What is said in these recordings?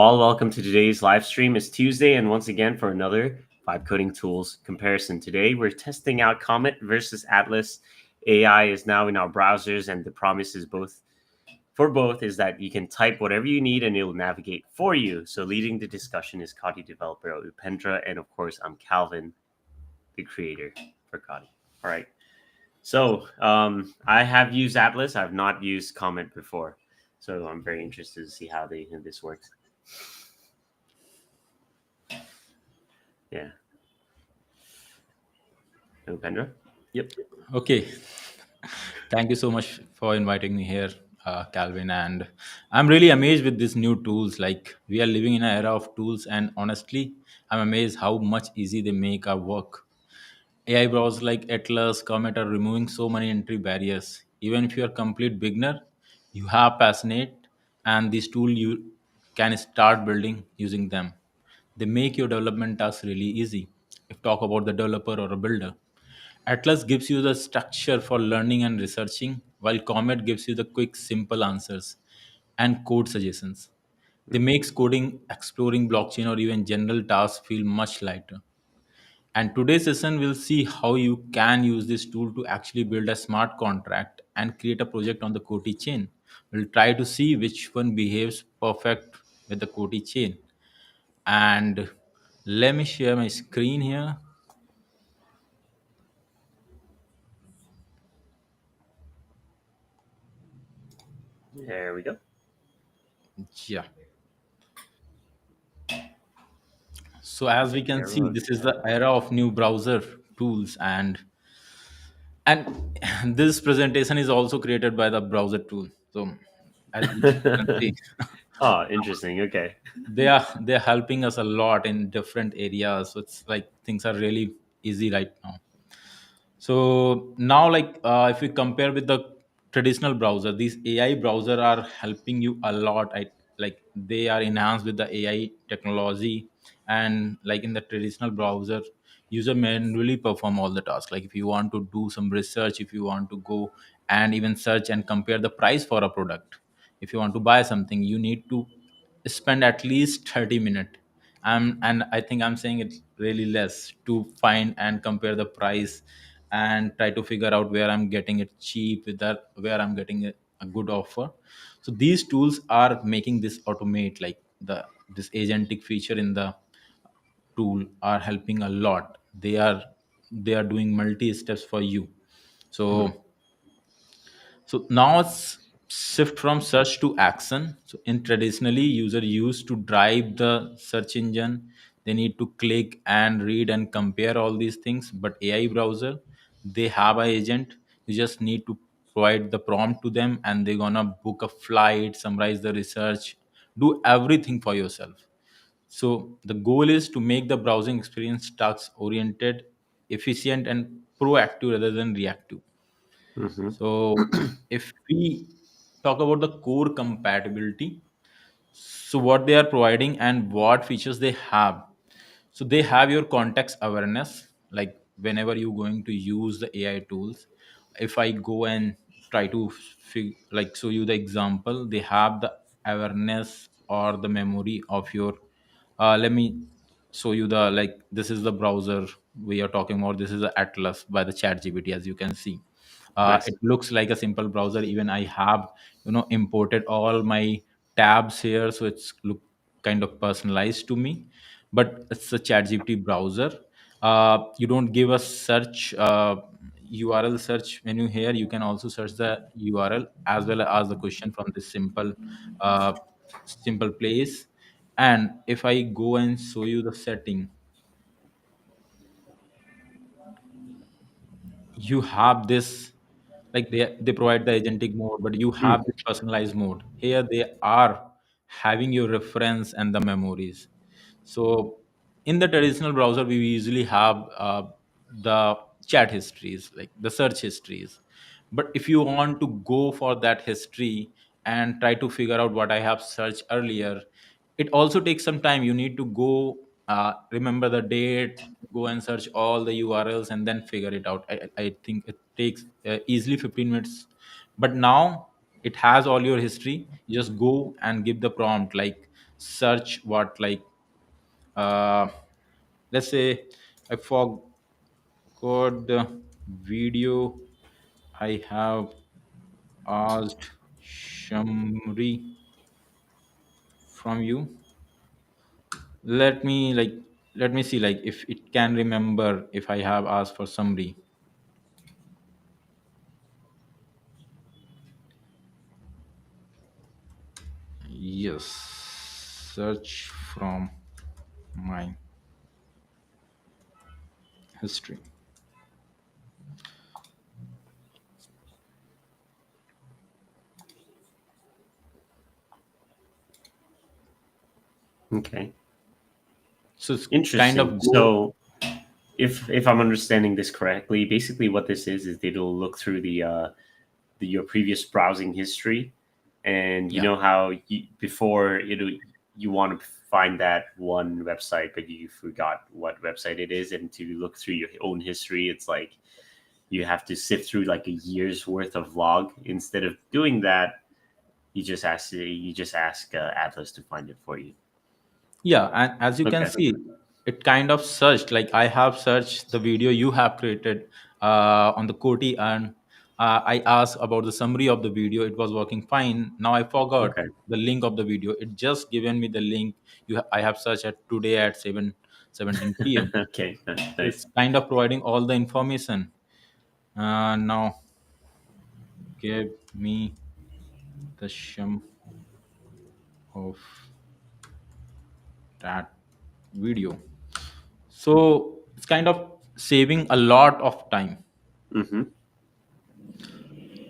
All welcome to today's live stream. It's Tuesday, and once again for another five coding tools comparison. Today we're testing out Comet versus Atlas. AI is now in our browsers, and the promise is both is that you can type whatever you need and it'll navigate for you. So leading the discussion is COTI developer Upendra, and of course I'm Calvin, the creator for COTI. All right. So I have used Atlas. I've not used Comet before, so I'm very interested to see how this works. Yeah. Upendra. Yep. Okay, thank you so much for inviting me here, Calvin. And I'm really amazed with these new tools. Like, we are living in an era of tools, and honestly, I'm amazed how much easy they make our work. AI browsers like Atlas, Comet are removing so many entry barriers. Even if you're a complete beginner, you have passionate, and this tool you can start building using them. They make your development tasks really easy. If talk about the developer or a builder, Atlas gives you the structure for learning and researching, while Comet gives you the quick, simple answers and code suggestions. They makes coding, exploring blockchain, or even general tasks feel much lighter. And today's session will see how you can use this tool to actually build a smart contract and create a project on the COTI chain. We'll try to see which one behaves perfect with the COTI chain. And let me share my screen here. There we go. Yeah. So as we can see, Everyone. this is the era of new browser tools, and this presentation is also created by the browser tool. So as you can see, Oh, interesting. Okay. they're helping us a lot in different areas. So it's like things are really easy right now. So now, like if we compare with the traditional browser, these AI browser are helping you a lot. Like they are enhanced with the AI technology, and like in the traditional browser, user manually perform all the tasks. Like if you want to do some research, if you want to go and even search and compare the price for a product, if you want to buy something, you need to spend at least 30 minutes. And I think I'm saying it's really less to find and compare the price and try to figure out where I'm getting it cheap with that, where I'm getting a good offer. So these tools are making this automate, like this agentic feature in the tool are helping a lot. They are doing multi steps for you. Mhm. So now it's shift from search to action. So in traditionally, user used to drive the search engine. They need to click and read and compare all these things. But AI browser, they have a agent. You just need to provide the prompt to them, and they're gonna book a flight, summarize the research, do everything for yourself. So the goal is to make the browsing experience task oriented, efficient, and proactive rather than reactive. Mhm. So if we talk about the core compatibility, so what they are providing and what features they have. So they have your context awareness, like whenever you're going to use the AI tools. If I go and try to like show you the example, they have the awareness or the memory of your let me show you the, like, this is the browser we are talking about. This is the Atlas by the chat GPT, as you can see. Nice. It looks like a simple browser. Even I have imported all my tabs here, so it's look kind of personalized to me. But it's a chat GPT browser. You don't give a search URL search menu here. You can also search the URL as well as the question from this uh, simple place. And if I go and show you the setting, you have this, like they provide the agentic mode, but you have Mm. this personalized mode. Here they are having your reference and the memories. So in the traditional browser, we usually have the chat histories, like the search histories. But if you want to go for that history and try to figure out what I have searched earlier, it also takes some time. You need to go remember the date, go and search all the URLs, and then figure it out. I think it takes easily 15 minutes. But now it has all your history. You just go and give the prompt, like search what, like, uh let's say I forgot the video I have asked Shamri from you. Let me like let me see, like, if it can remember if I have asked for summary. Yes, search from my history. Okay. So it's kind Interesting. of go. So if I'm understanding this correctly, basically what this is it'll look through your previous browsing history, and you Yeah. know how before you want to find that one website, but you forgot what website it is, and to look through your own history, it's like you have to sift through like a year's worth of log. Instead of doing that, you just ask Atlas to find it for you. Yeah, and as you can Okay. see, it kind of searched. Like, I have searched the video you have created on the COTI, and I asked about the summary of the video. It was working fine. Now I forgot Okay. the link of the video. It just given me the link. I have searched at today at 7:17 p.m. Okay. So it's Nice. kind of providing all the information. Now give me the sum of that video. So it's kind of saving a lot of time. Mm-hmm.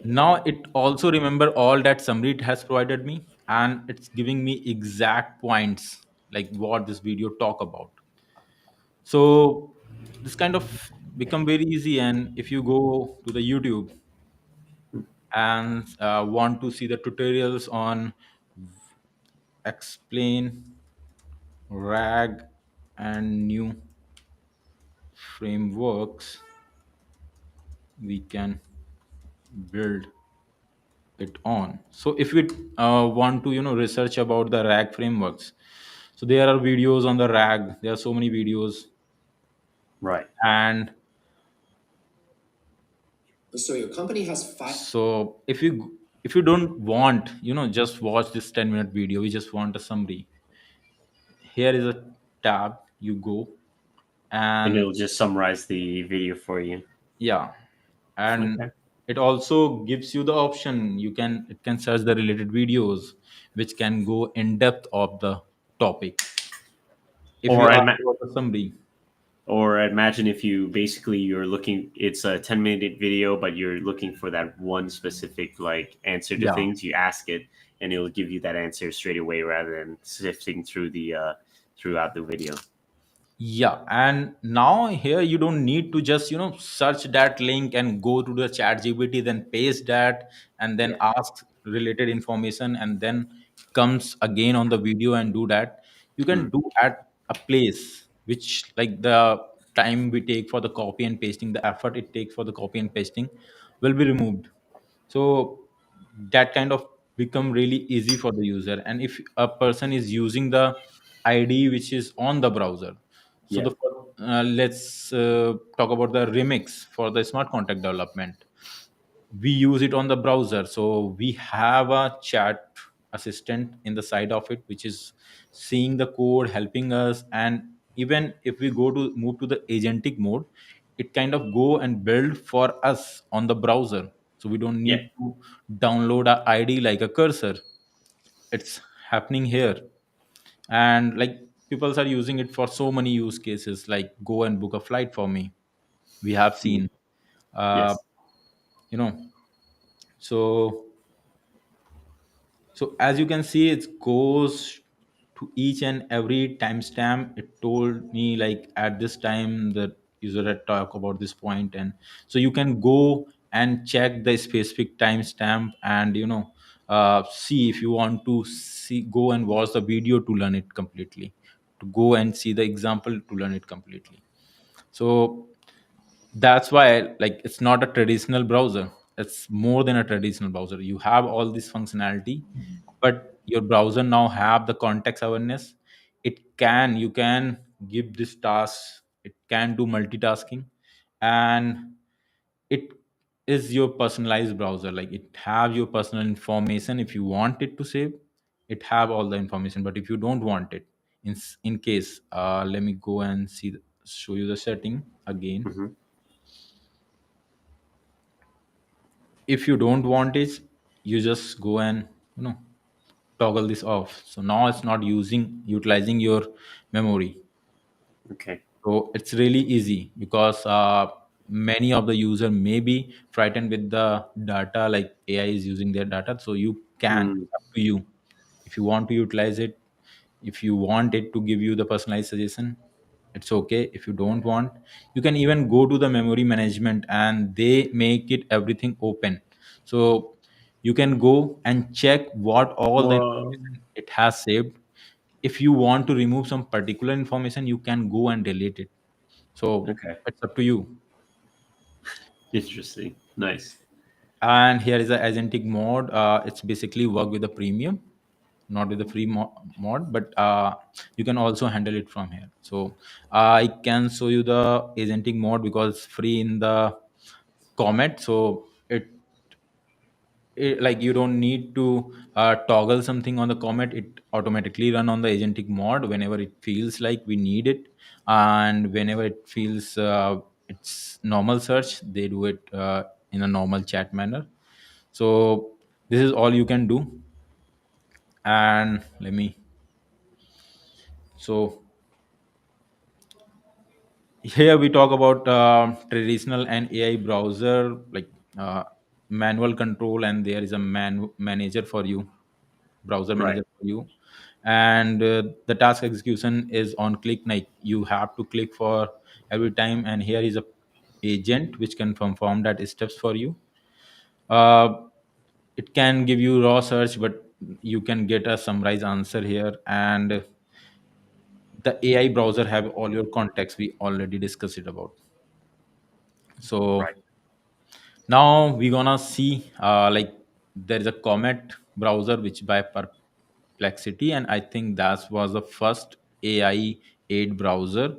Now it also remember all that summary it has provided me, and it's giving me exact points like what this video talk about. So this kind of become very easy, and if you go to the YouTube and want to see the tutorials on explain rag and new frameworks, we can build it on. So if we want to research about the rag frameworks, so there are videos on the rag, there are so many videos. Right. And So your company has five. so if you don't want just watch this 10-minute video, we just want a summary, here is a tab, you go. And And it'll just summarize the video for you. yeah, and Okay. it also gives you the option, it can search the related videos which can go in depth of the topic if you Or ask ima- for the summary. or imagine if you basically you're looking, it's a 10-minute video, but you're looking for that one specific like answer to Yeah. things. You ask it, and it'll give you that answer straight away rather than sifting through the throughout the video. Yeah, and now here you don't need to just search that link and go to the chat GPT, then paste that, and then Yeah. ask related information, and then comes again on the video and do that. You can Mm. do at a place which, like, the time we take for the copy and pasting, the effort it takes for the copy and pasting will be removed. So that kind of become really easy for the user. And if a person is using the ID which is on the browser, so Yeah. let's talk about the remix for the smart contract development. We use it on the browser, so we have a chat assistant in the side of it which is seeing the code, helping us. And even if we go to move to the agentic mode, it kind of go and build for us on the browser, so we don't Yeah. need to download a id like a cursor. It's happening here. And like, people are using it for so many use cases, like go and book a flight for me, we have Mm. seen. uh, Yes. you know so So as you can see, it goes to each and every timestamp. It told me like at this time the user had talked about this point, and so you can go and check the specific timestamp, and see if you want to see, go and watch the video to learn it completely, to go and see the example to learn it completely. So that's why, like, it's not a traditional browser, it's more than a traditional browser. You have all this functionality, but your browser now have the context awareness. You can give this task, it can do multitasking, and it is your personalized browser. Like, it have your personal information. If you want it to save, it have all the information. But if you don't want it, in case, let me go and show you the setting again. Hmm. If you don't want it, you just go and, you know, toggle this off. So now it's not utilizing your memory. Okay. So it's really easy, because many of the user may be frightened with the data, like AI is using their data. So you can, Mm, it's up to you. If you want to utilize it, if you want it to give you the personalized suggestion, it's okay. If you don't want, you can even go to the memory management, and they make it everything open. So you can go and check what all the whoa. information it has saved. If you want to remove some particular information, you can go and delete it. So Okay. it's up to you. Interesting. Nice. And here is the agentic mode. It's basically work with the premium, not with the free mod, but you can also handle it from here. So I can show you the agentic mode because it's free in the Comet. So like, you don't need to toggle something on the Comet. It automatically run on the agentic mode whenever it feels like we need it, and whenever it feels it's normal search, they do it in a normal chat manner. So this is all you can do. And let me, so here we talk about traditional and AI browser, like uh, manual control, and there is a manager for you, browser Right. manager for you. And the task execution is on click, like you have to click for every time. And here is a agent which can perform that steps for you. uh, it can give you raw search, but you can get a summarized answer here. And the AI browser have all your context, we already discussed it about. So Right. now we're gonna see, like, there is a Comet browser which by Perplexity, and I think that was the first AI aid browser.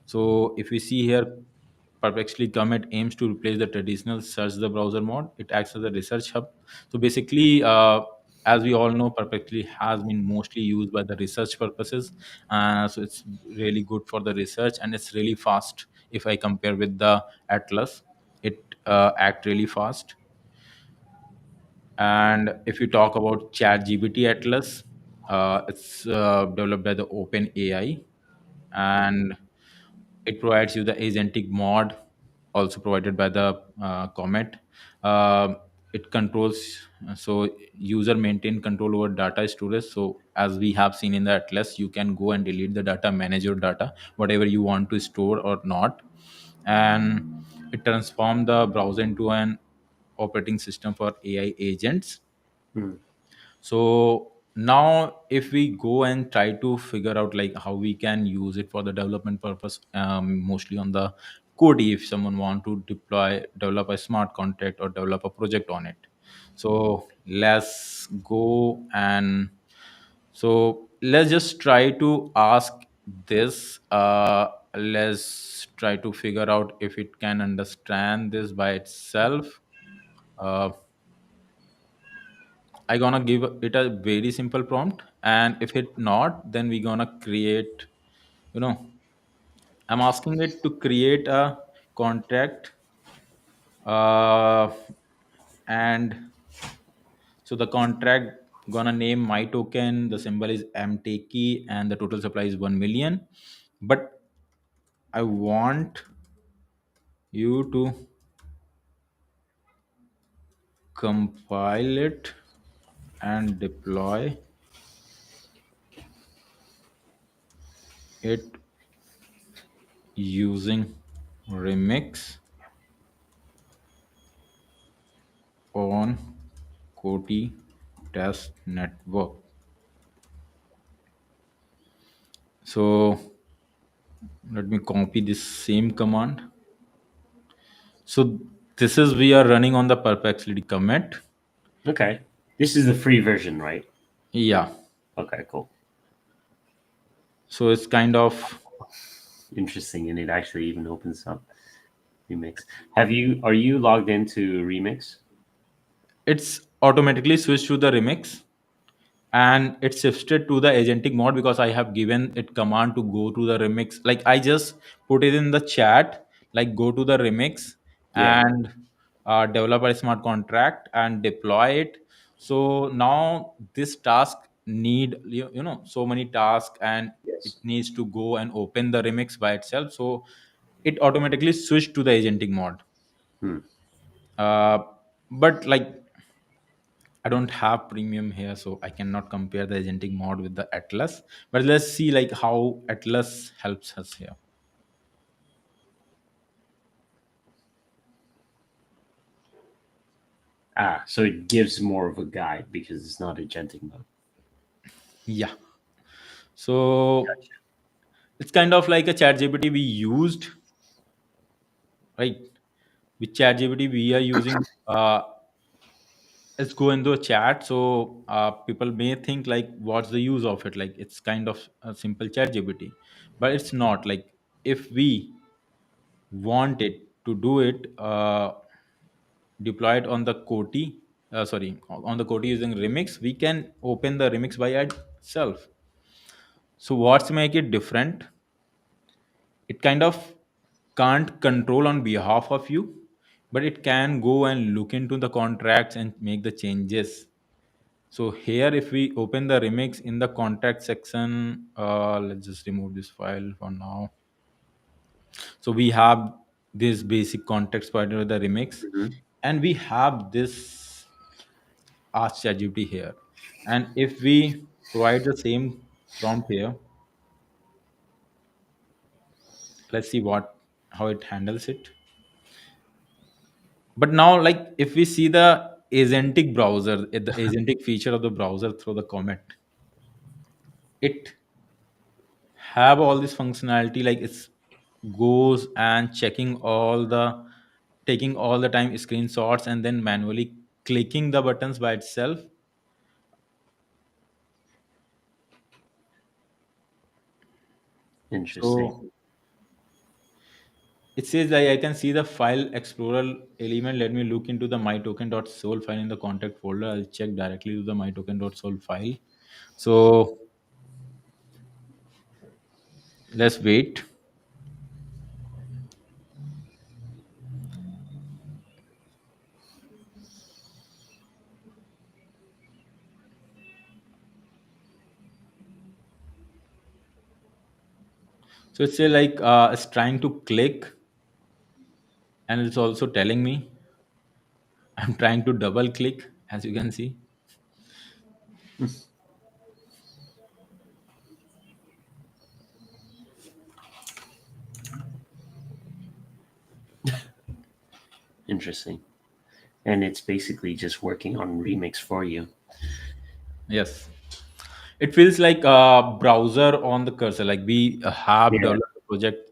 So if we see here, Perplexity Comet aims to replace the traditional search the browser mode. It acts as a research hub. So basically, as we all know, Perplexity has been mostly used by the research purposes. So it's really good for the research, and it's really fast. If I compare with the Atlas, it act really fast. And if you talk about ChatGPT Atlas, it's developed by the Open AI, and it provides you the agentic mod, also provided by the Comet. Uh, it controls, so user maintain control over data storage. So as we have seen in the Atlas, you can go and delete the data, manage your data, whatever you want to store or not. And it transform the browser into an operating system for AI agents. Mm, So now if we go and try to figure out like how we can use it for the development purpose, mostly on the COTI, if someone want to develop a smart contract or develop a project on it. So let's go and, so let's just try to ask this. Let's try to figure out if it can understand this by itself. Uh, I gonna give it a very simple prompt, and if it not, then we gonna create. You know, I'm asking it to create a contract, uh, and so the contract gonna name my token. The symbol is mtk, and the total supply is 1 million. But I want you to compile it and deploy it using Remix on COTI test network. So let me copy this same command. So this is, we are running on the Perplexity commit. okay. This is the free version, right? Yeah. Okay, cool. So it's kind of Interesting, and it actually even opens up Remix. Are you logged into Remix? it's automatically switched to the remix, and it shifted to the agentic mode because I have given it command to go to the remix. Like I just put it in the chat, like go to the remix Yeah. and develop a smart contract and deploy it. So now this task need so many tasks, and it Yes. needs to go and open the remix by itself. So it automatically switched to the agentic mode. Hmm. Uh, but like I don't have premium here, so I cannot compare the agentic mod with the Atlas. But let's see like how Atlas helps us here. Ah, so it gives more of a guide because it's not agentic mode. Yeah. So Gotcha. it's kind of like a chat GPT we used, right? With chat GPT we are using let's go into a chat. So people may think like what's the use of it? Like it's kind of a simple chat GPT. But it's not. Like if we want it to do it, deployed on the COTI, on the COTI using Remix, we can open the Remix by itself. So what's make it different? It kind of can't control on behalf of you, but it can go and look into the contracts and make the changes. So here, if we open the Remix in the contract section, let's just remove this file for now. So we have this basic context pointer with the Remix, Hmm. and we have this ask ChatGPT here. And if we provide the same prompt here, let's see what how it handles it. But now, like if we see the agentic browser, the agentic feature of the browser through the Comet, it have all this functionality. Like it's goes and checking all the taking all the time screenshots and then manually clicking the buttons by itself. Interesting. So it says like I can see the file explorer element. Let me look into the mytoken.sol file in the contact folder. I'll check directly to the mytoken.sol file. So let's wait. So it's say like it's trying to click, and it's also telling me I'm trying to double click, as you can see. Interesting. And it's basically just working on Remix for you. Yes, it feels like a browser on the cursor. Like we have Yeah. developed a project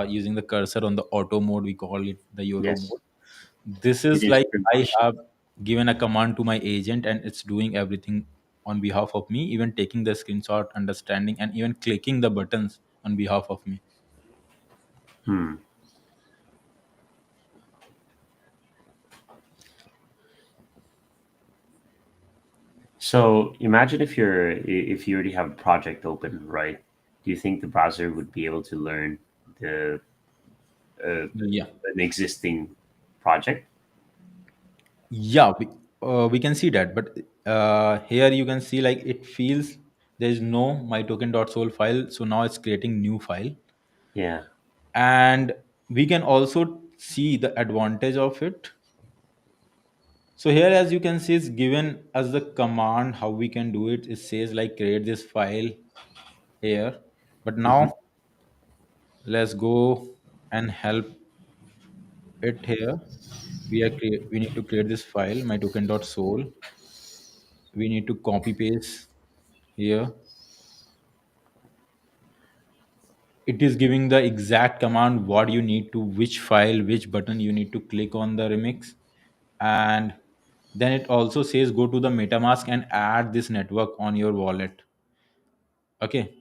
using the cursor on the auto mode. We call it the YOLO Yes. mode. This It is is like pretty I much. have given a command to my agent, and it's doing everything on behalf of me, even taking the screenshot, understanding, and even clicking the buttons on behalf of me. Hmm. So imagine if you already have a project open, right? Do you think the browser would be able to learn the Yeah, an existing project? yeah, we can see that. But here you can see like it feels there is no my token.sol file, so now it's creating new file. Yeah. And we can also see the advantage of it. So here, as you can see, it's given us the command how we can do it. It says like create this file here. But Hmm. now let's go and help it here. We need to create this file, my token.sol. We need to copy paste here. It is giving the exact command what you need to which file, which button you need to click on the remix. And Then it also says go to the MetaMask and add this network on your wallet. Okay,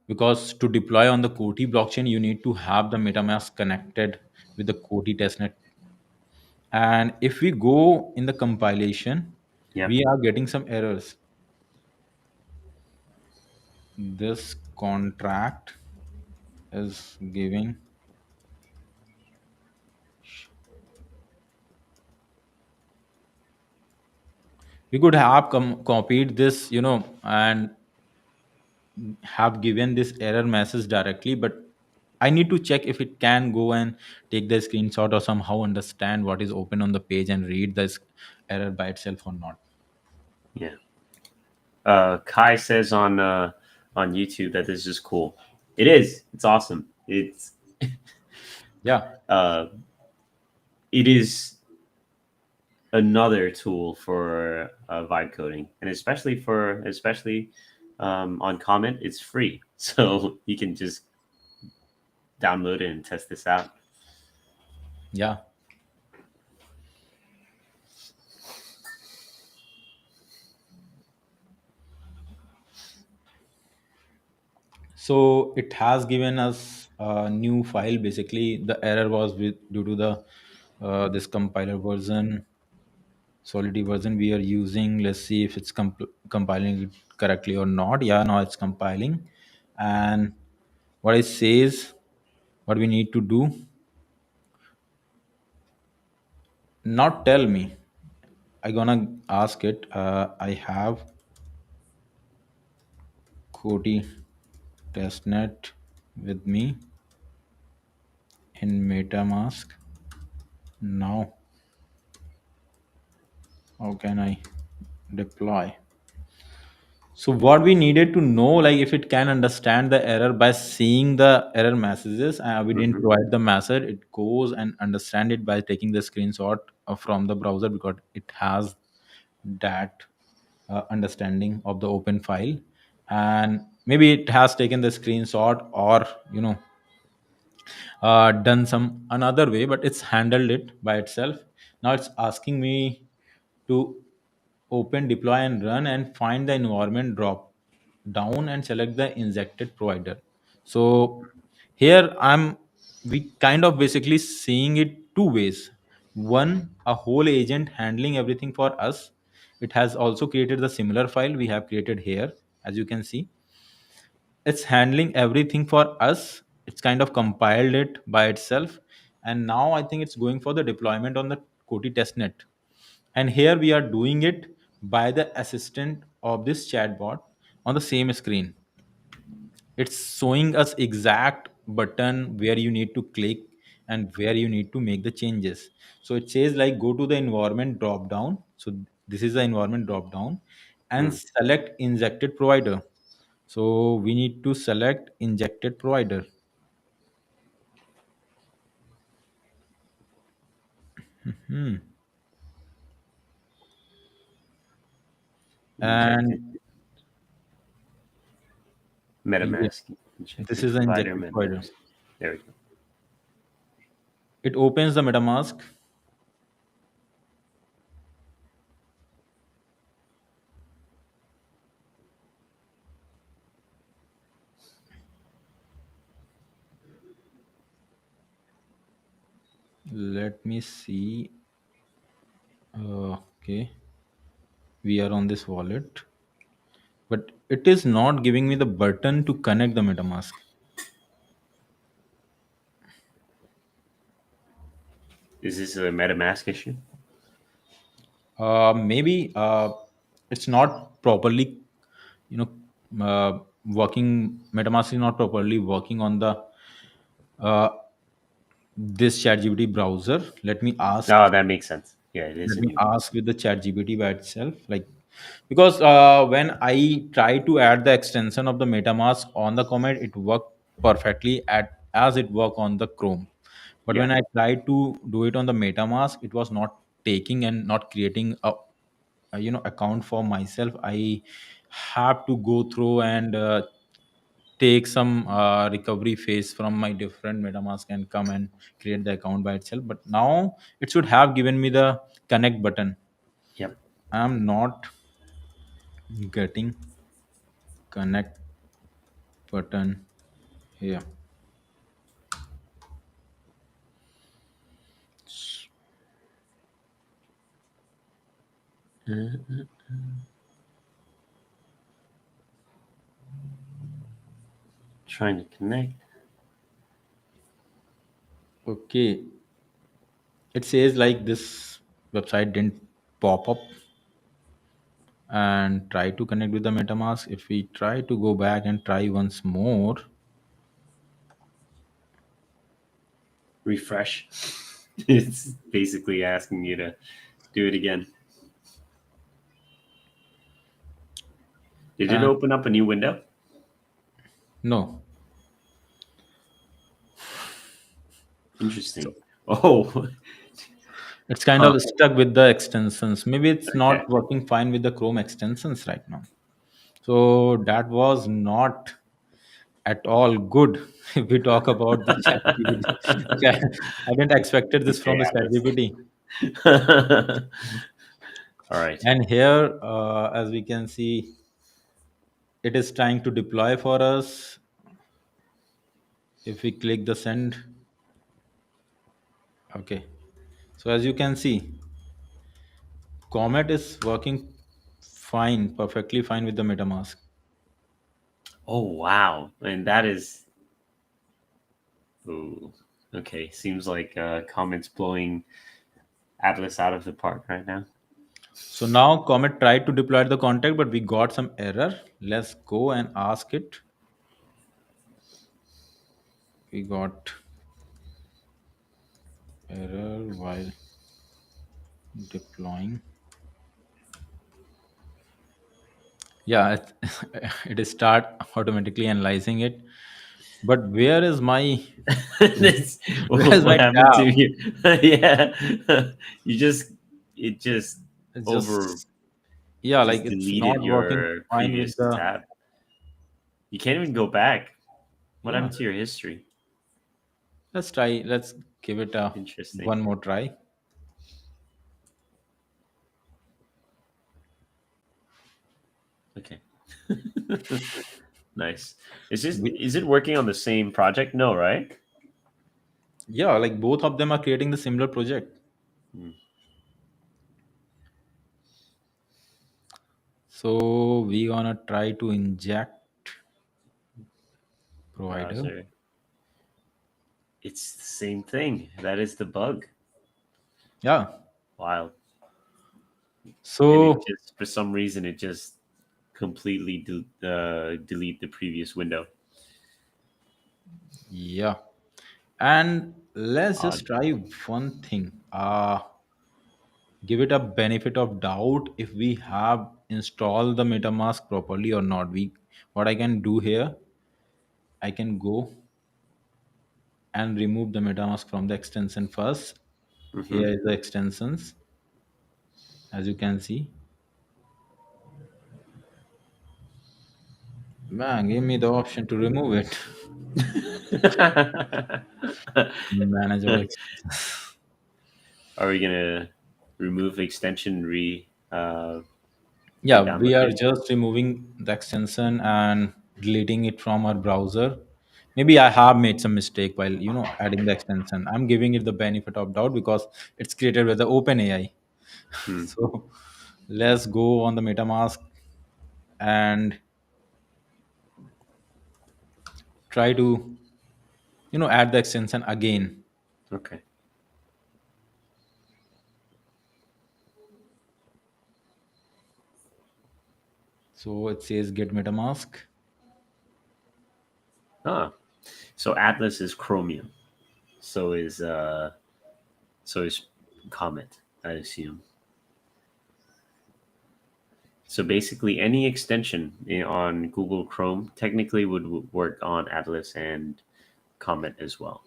because to deploy on the COTI blockchain, you need to have the MetaMask connected with the COTI testnet. And if we go in the compilation, Yep. we are getting some errors. This contract is giving. We could have copied this, and have given this error message directly, but I need to check if it can go and take the screenshot or somehow understand what is open on the page and read this error by itself or not. Yeah. Kai says on YouTube that this is cool. It is. It's awesome. Yeah, Uh, it is another tool for vibe coding, and especially on Comet, it's free, so you can just download it and test this out. yeah. So it has given us a new file. Basically, the error was due to the this compiler version, Solidity version we are using. Let's see if it's compiling it correctly or not. Yeah, now it's compiling. And what it says, what we need to do, not tell me. I gonna ask it. I have Koti testnet with me in MetaMask. Now, how can I deploy? So what we needed to know, like if it can understand the error by seeing the error messages, we didn't Hmm. provide the message. It goes and understand it by taking the screenshot from the browser because it has that understanding of the open file, and maybe it has taken the screenshot or done some another way, but it's handled it by itself. Now it's asking me to open, deploy, and run, and find the environment drop down and select the injected provider. So here we kind of basically seeing it two ways. One, a whole agent handling everything for us. It has also created the similar file we have created here, as you can see. It's handling everything for us. It's kind of compiled it by itself, and now I think it's going for the deployment on the Koti testnet. And here we are doing it by the assistant of this chatbot on the same screen. It's showing us exact button where you need to click and where you need to make the changes. So it says like go to the environment drop down. So this is the environment drop down, and Mm. select injected provider. So we need to select injected provider. Hmm. Injected And yeah, MetaMask. this Injected is the provider injected provider. MetaMask. There we go. It opens the MetaMask. Let me see. Okay, we are on this wallet, but it is not giving me the button to connect the MetaMask. Is this a MetaMask issue? Maybe it's not properly, you working. MetaMask is not properly working on the uh, this ChatGPT browser. Let me ask. Oh, that makes sense. Yeah, it is Let a me new one. ask with the ChatGPT by itself, like because when I try to add the extension of the MetaMask on the Comet, it worked perfectly at as it worked on the Chrome. But Yeah. when I tried to do it on the MetaMask, it was not taking and not creating a account for myself. I have to go through and take some recovery phase from my different MetaMask and come and create the account by itself. But now it should have given me the connect button. I'm not getting connect button here. Trying to connect. Okay, it says like this website didn't pop up and try to connect with the MetaMask. If we try to go back and try once more, Refresh. It's basically asking you to do it again. Did it and open up a new window? no. Interesting. Oh, It's kind huh. of stuck with the extensions. Maybe it's Okay. not working fine with the Chrome extensions right now. So that was not at all good. If we talk about the chat GPT. I didn't expected this Okay, from the chat Atlas. GPT. All right. And here, as we can see, it is trying to deploy for us. If we click the send, okay. So as you can see, Comet is working fine, perfectly fine with the MetaMask. Oh, wow. And that is. Ooh. Okay. Seems like Comet's blowing Atlas out of the park right now. So now Comet tried to deploy the contact, but we got some error. Let's go and ask it. We got error while deploying. Yeah, it is start automatically analyzing it. But where is my This- where is my what happened to tab? you? Yeah. You just, it just It's over, just yeah, like just it's deleted not working your fine with previous the. tab. You can't even go back. What Yeah. happened to your history? Let's try. Let's give it a Interesting. one more try. Okay. Nice. We, Is it working on the same project? No, right? yeah, like both of them are creating the similar project. Hmm. So we gonna try to inject provider. Browser. It's the same thing. That is the bug. Yeah. Wild. And it So just, for some reason, it just completely delete the previous window. yeah. And let's Odd. just try one thing. Give it a benefit of doubt if we have installed the MetaMask properly or not. We what I can do here, I can go and remove the MetaMask from the extension first. Hmm. Here is the extensions, as you can see. Man, give me the option to remove it. Manage all extensions. Are we gonna remove extension Yeah, we re-download are it? just removing the extension and deleting it from our browser. Maybe I have made some mistake while adding the extension. I'm giving it the benefit of doubt because it's created with the open AI. Hmm. So let's go on the MetaMask and try to add the extension again. Okay. So it says get MetaMask. Ah, so Atlas is Chromium. So is so is Comet, I assume. So basically, any extension on Google Chrome technically would work on Atlas and Comet as well.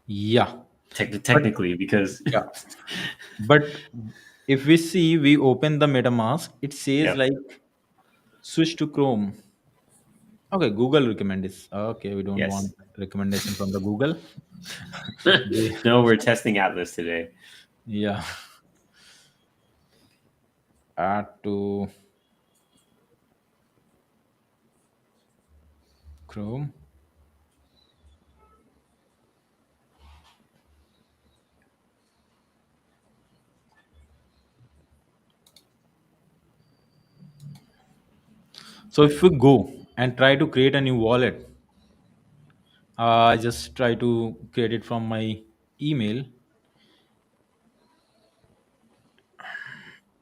Yeah, but Technically, because yeah, but if we see, we open the MetaMask, it says yeah, like switch to Chrome. Okay, Google recommend this. Okay, we don't want yes. recommendation from the Google. They- No, we're testing Atlas today. yeah. Add to Chrome. So if we go and try to create a new wallet, I just try to create it from my email.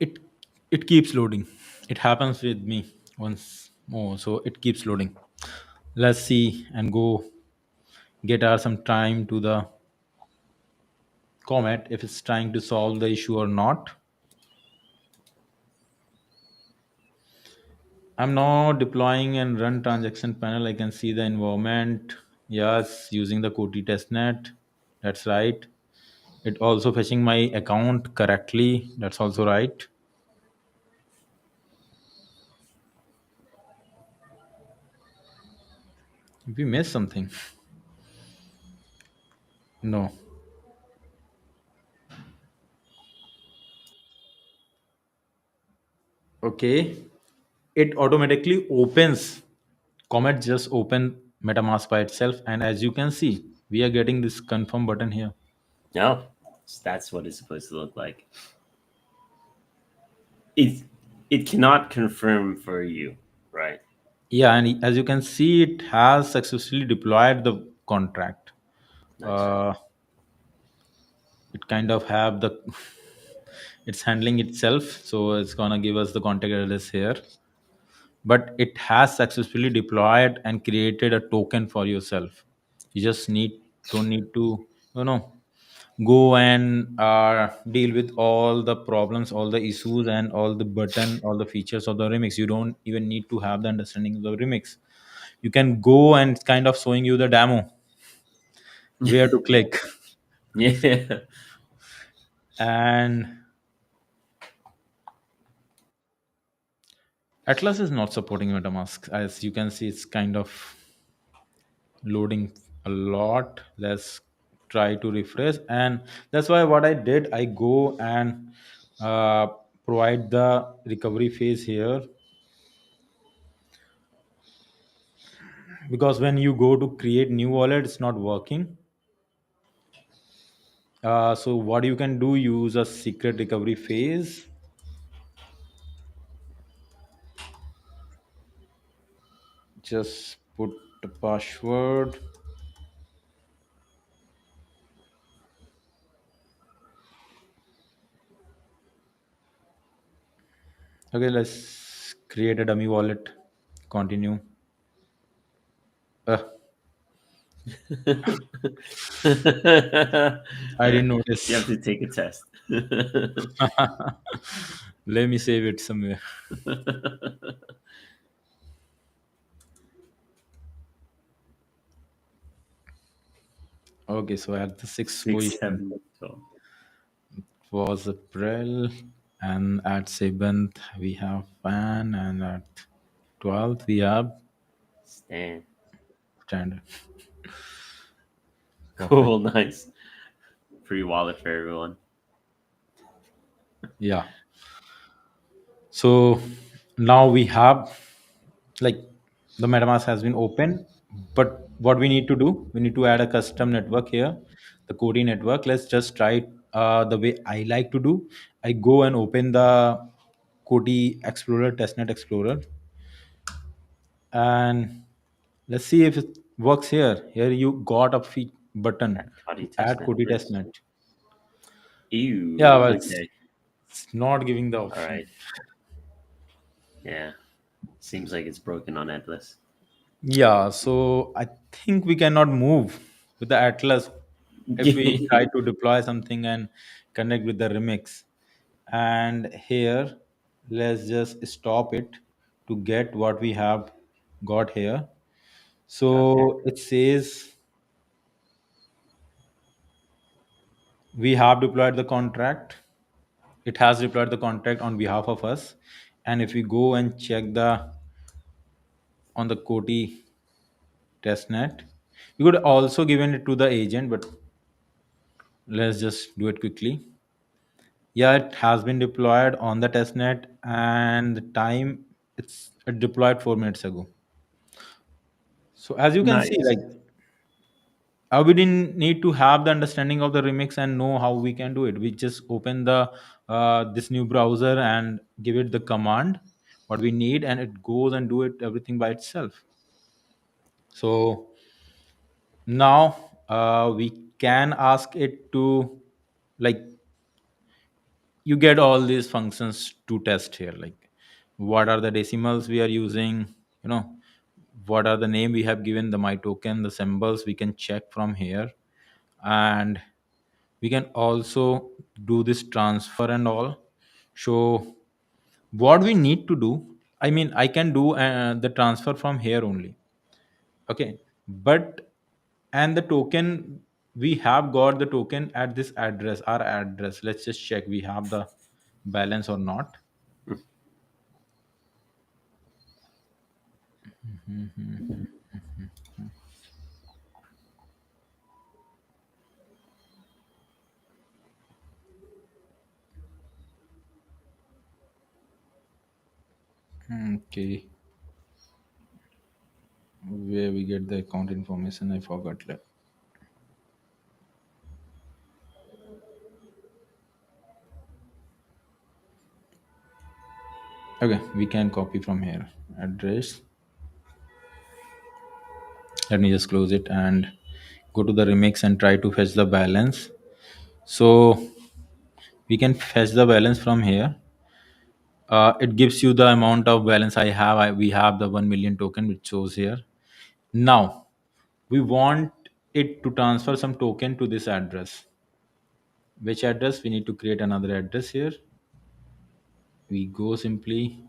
It it keeps loading. It happens with me once more, so it keeps loading. Let's see and go get our some time to the Comet if it's trying to solve the issue or not. I'm now deploying and run transaction panel. I can see the environment. Yes, using the COTI testnet. That's right. It also fetching my account correctly. That's also right. If we miss something, no. Okay. It automatically opens. Comet just open MetaMask by itself, and as you can see, we are getting this confirm button here. No, that's what it's supposed to look like. It it cannot confirm for you, right? Yeah, and as you can see, it has successfully deployed the contract. Nice. Uh, it kind of have the it's handling itself, so it's gonna give us the contact address here. But it has successfully deployed and created a token for yourself. You just don't need to you know go and deal with all the problems, all the issues, and all the button, all the features of the remix. You don't even need to have the understanding of the remix. You can go and it's kind of showing you the demo where to click. Yeah. And Atlas is not supporting MetaMask. As you can see, it's kind of loading a lot. Let's try to refresh. And that's why what I did, I go and uh, provide the recovery phase here, because when you go to create new wallet, it's not working. So what you can do, use a secret recovery phase. Just put the password. Okay, let's create a dummy wallet. Continue. uh, I didn't You notice. have to take a test. Let me save it somewhere. Okay, so at the sixth Six, position 7, 12. was April, and at seventh we have fan, and at 12th we have Stand. standard. Cool, Perfect. nice. Free wallet for everyone. Yeah. So now we have, like, the MetaMask has been open, but what we need to do, we need to add a custom network here, the COTI network. Let's just try it the way I like to do. I go and open the COTI Explorer, Testnet Explorer, and let's see if it works here. Here you got a button That COTI to add testnet COTI list. testnet. Yeah, Ew. well, Okay. it's not giving the All option. right. Yeah. Seems like it's broken on Atlas. Yeah, so I think we cannot move with the Atlas if we try to deploy something and connect with the remix. And here, let's just stop it to get what we have got here. Okay. So it says we have deployed the contract. It has deployed the contract on behalf of us. And if we go and check the on the COTI testnet, we could also given it to the agent, but let's just do it quickly. Yeah, it has been deployed on the testnet, and the time it's deployed 4 minutes ago. So as you can see, Nice. like we didn't need to have the understanding of the remix and know how we can do it. We just open the this new browser and give it the command what we need, and it goes and do it everything by itself. So now we can ask it to, like, you get all these functions to test here, like what are the decimals we are using, you know, what are the name we have given the my token, the symbols we can check from here. And we can also do this transfer and all. So what we need to do, I mean, I can do the transfer from here only. Okay, but and the token, we have got the token at this address, our address. Let's just check we have the balance or not. Mm. Okay, where we get the account information, I forgot. Okay, we can copy from here address. Let me just close it and go to the remix and try to fetch the balance. So we can fetch the balance from here. It gives you the amount of balance I have. We have the 1 million token which shows here. Now we want it to transfer some token to this address. Which address? We need to create another address here. We go simply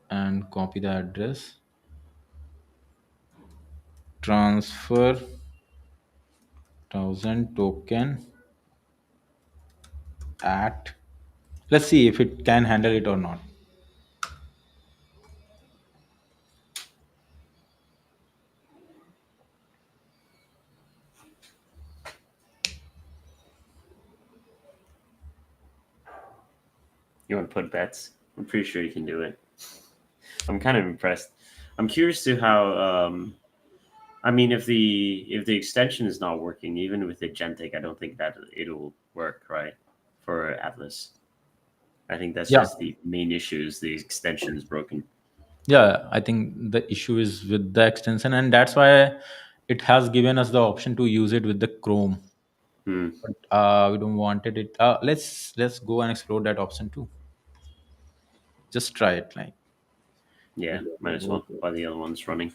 and copy the address, transfer 1000 token at, let's see if it can handle it or not. You want to put bets? I'm pretty sure you can do it. I'm kind of impressed. I'm curious to how. I mean, if the extension is not working, even with Agentic, I don't think that it'll work, right? For Atlas, I think that's Yeah, just the main issue is the extension is broken. yeah, I think the issue is with the extension, and that's why it has given us the option to use it with the Chrome. Hmm. But we don't wanted it. Let's go and explore that option too. Just try it, like. Yeah, might as well while the other one's running.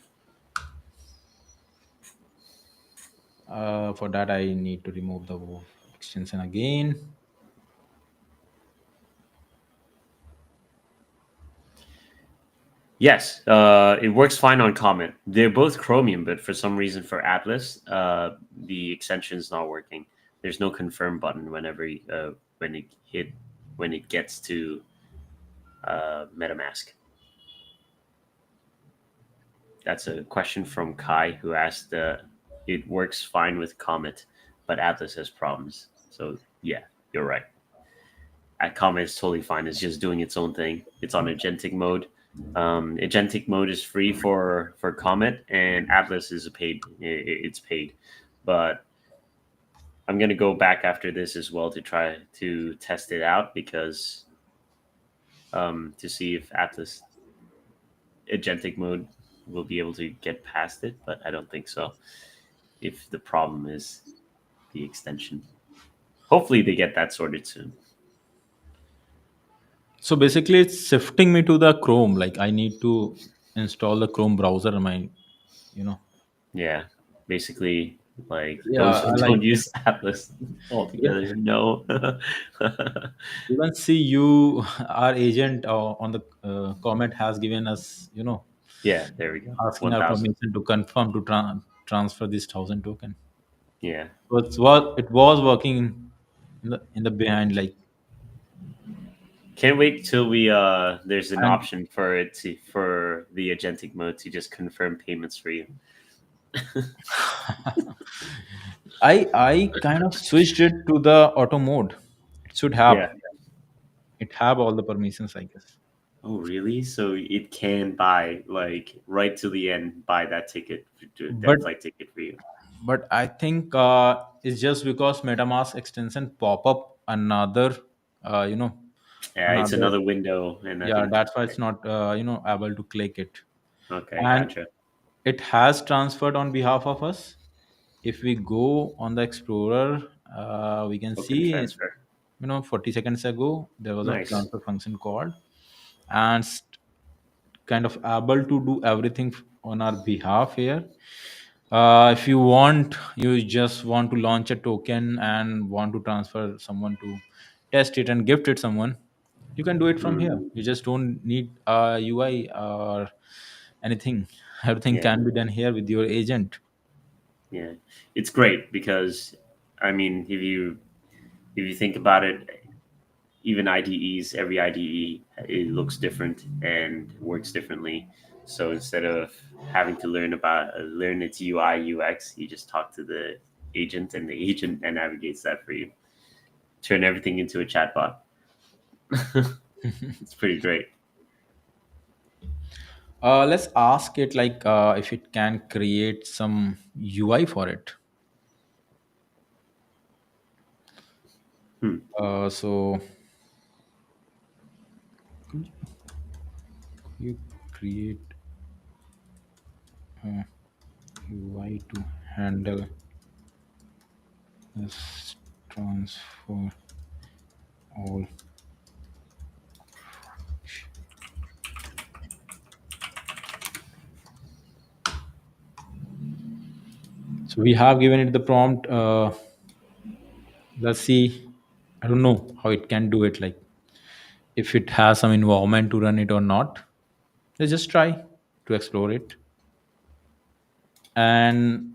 For that, I need to remove the extension again. Yes, it works fine on Comet. They're both Chromium, but for some reason for Atlas, the extension is not working. There's no confirm button when it hit when it gets to MetaMask. That's a question from Kai who asked. It works fine with Comet, but Atlas has problems. So yeah, you're right. At Comet is totally fine. It's just doing its own thing. It's on agentic mode. Agentic mode is free for Comet, and Atlas is a paid. It's paid, but I'm gonna go back after this as well to try to test it out because to see if Atlas agentic mode will be able to get past it, but I don't think so. If the problem is the extension, hopefully they get that sorted soon. So basically, it's shifting me to the Chrome. Like I need to install the Chrome browser in my, you know. Yeah, basically, like Yeah, don't like don't use Atlas altogether. No. even see you, our agent on the comment has given us, Yeah, there we go. asking our 1,000. permission to confirm to transfer this 1000 token. Yeah, So it was working in the behind, like. can't wait till we there's an And option for it to for the agentic mode to just confirm payments for you. I kind of switched it to the auto mode. It should have, Yeah. it have all the permissions, I guess. Oh, really? So it can buy like right to the end, buy that ticket, But that flight ticket for you. I think it's just because MetaMask extension pop up another, you know, Yeah, it's another. another window, and I Yeah, think. that's why it's not able to click it. Okay, And gotcha. it has transferred on behalf of us. If we go on the Explorer, we can Token see, 40 seconds ago there was a Nice. transfer function called, and kind of able to do everything on our behalf here. If you want, you just want to launch a token and want to transfer someone to test it and gift it someone, you can do it from here. Mm, You just don't need a UI or anything. Everything yeah, can be done here with your agent. yeah. It's great because I mean, if you think about it, even IDEs, every IDE it looks different and works differently. So instead of having to learn its UI UX, you just talk to the agent, and the agent navigates that for you. Turn everything into a chatbot. It's pretty great. Let's ask it like if it can create some UI for it. Hmm. So you create a UI to handle this transfer all. So we have given it the prompt. Let's see. I don't know how it can do it. Like if it has some environment to run it or not. Let's just try to explore it. And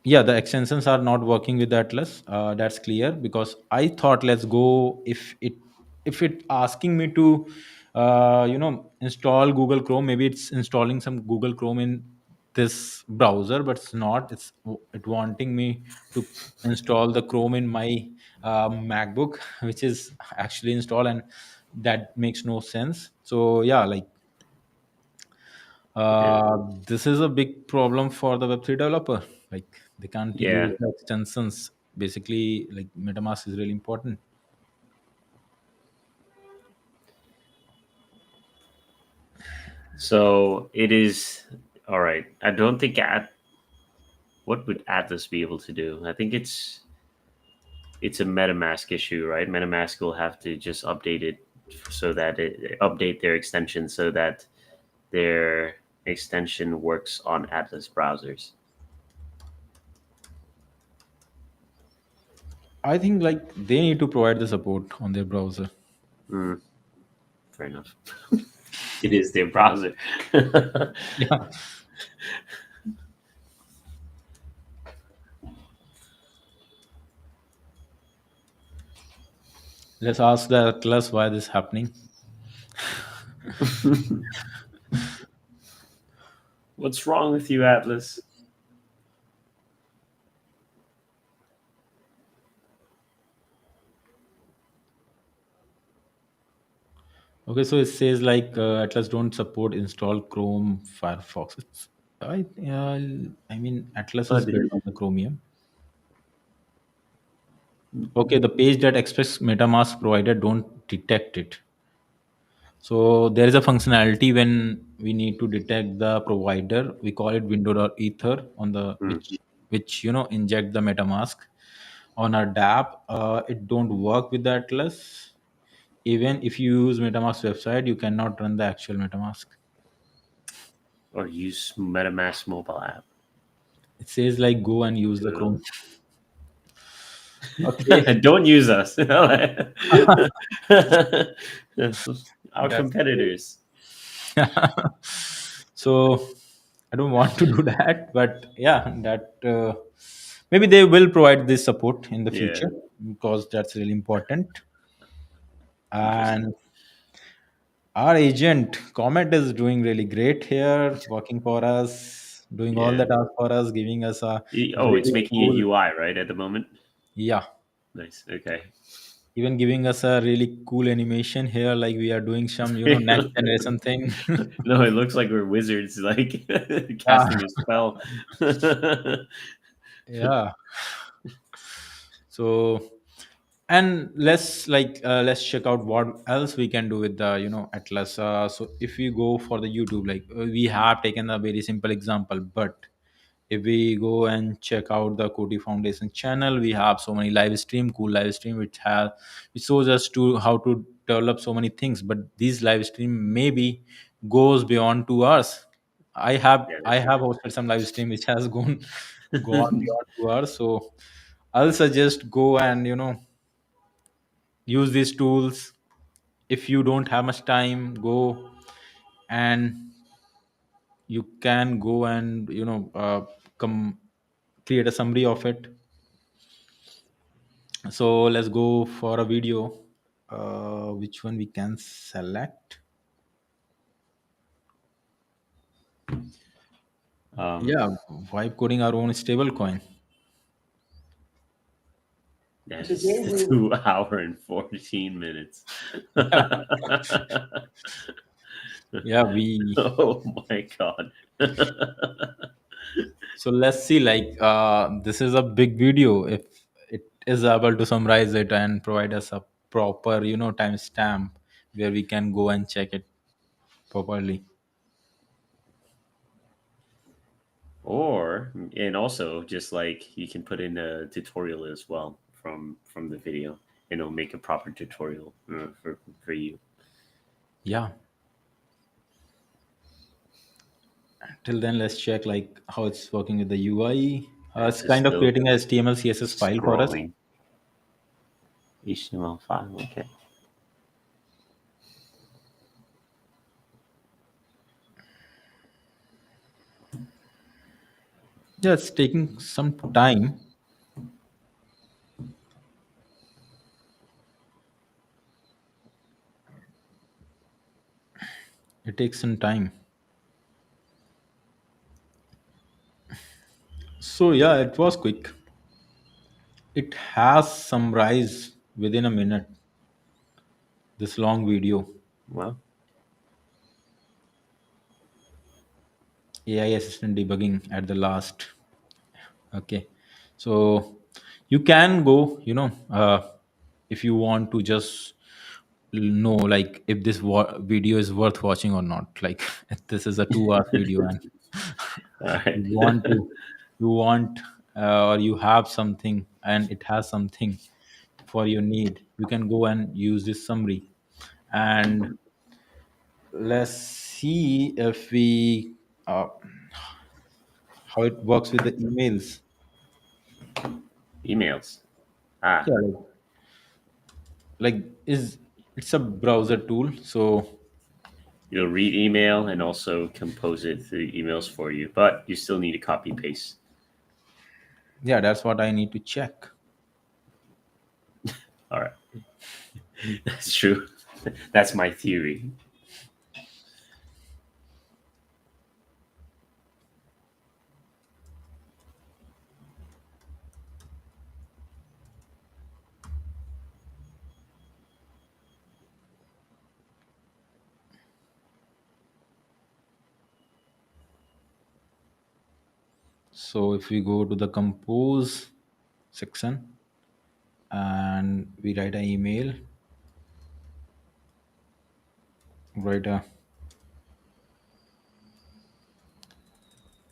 yeah, the extensions are not working with Atlas. That's clear because I thought let's go if it asking me to install Google Chrome. Maybe it's installing some Google Chrome in this browser, but it's not. It wanting me to install the Chrome in my MacBook, which is actually installed, and that makes no sense. So yeah, like Yeah. this is a big problem for the Web3 developer. Like they can't use Yeah. the extensions. Basically, like MetaMask is really important. So it is all right. I don't think what would Atlas be able to do? I think it's a MetaMask issue, right? MetaMask will have to just update it so that it update their extension so that their extension works on Atlas browsers. I think like they need to provide the support on their browser. Mm, fair enough. It is their browser. Yeah. Let's ask the Atlas why this is happening. What's wrong with you, Atlas? Okay, so it says like Atlas don't support install Chrome Firefox. I mean Atlas Oh, is did built it? on the Chromium. Okay, the page that expects MetaMask provider don't detect it. So there is a functionality when we need to detect the provider. We call it window or ether on the Mm. which inject the MetaMask on our DApp. It don't work with the Atlas. Even if you use MetaMask website, you cannot run the actual MetaMask. Or use MetaMask mobile app. It says like go and use the Chrome. Okay, Don't use us. Our that's competitors. so I don't want to do that, but yeah, that maybe they will provide this support in the Yeah, future because that's really important. interesting. And our agent Comet is doing really great here, working for us. doing all the Yeah. tasks for us, giving us a Oh, it's really making a cool, UI right at the moment. yeah, Nice. Okay. even giving us a really cool animation here, like we are doing some, next generation thing. No, it looks like we're wizards, like Yeah, casting a spell. yeah. So, and let's check out what else we can do with the Atlas. So if we go for the YouTube, like we have taken a very simple example, but if we go and check out the COTI Foundation channel, we have so many live stream, cool live stream, which shows us to how to develop so many things. But these live stream maybe goes beyond 2 hours. I have Yeah, I that's have true. hosted some live stream which has gone beyond 2 hours. So I'll suggest go and use these tools. If you don't have much time, go and you can go and come create a summary of it. So let's go for a video. Which one we can select? Um, Yeah, vibe coding our own stable coin. that is 2 hour and 14 minutes. Yeah, we. Oh my god. So let's see. Like, this is a big video. If it is able to summarize it and provide us a proper, timestamp where we can go and check it properly. Or and also just like you can put in a tutorial as well from the video, and it'll make a proper tutorial for you. Yeah. Till then, let's check like how it's working with the UI. It's That's just kind of still creating a HTML CSS file for us. scrolling. HTML file. Okay. Yeah, it's taking some time. It takes some time. So yeah, it was quick. It has summarized within a minute this long video. Well, AI assistant debugging at the last. Okay, so you can go. If you want to just know like if this video is worth watching or not. Like if this is a 2 hour video and all right. you want to you want or you have something and it has something for your need, you can go and use this summary. And let's see if we how it works with the emails. Emails. Ah, Yeah, like is it's a browser tool, so you'll read email and also compose it through emails for you, but you still need to copy paste. yeah, that's what I need to check. All right. That's true. That's my theory. So if we go to the compose section and we write an email, write a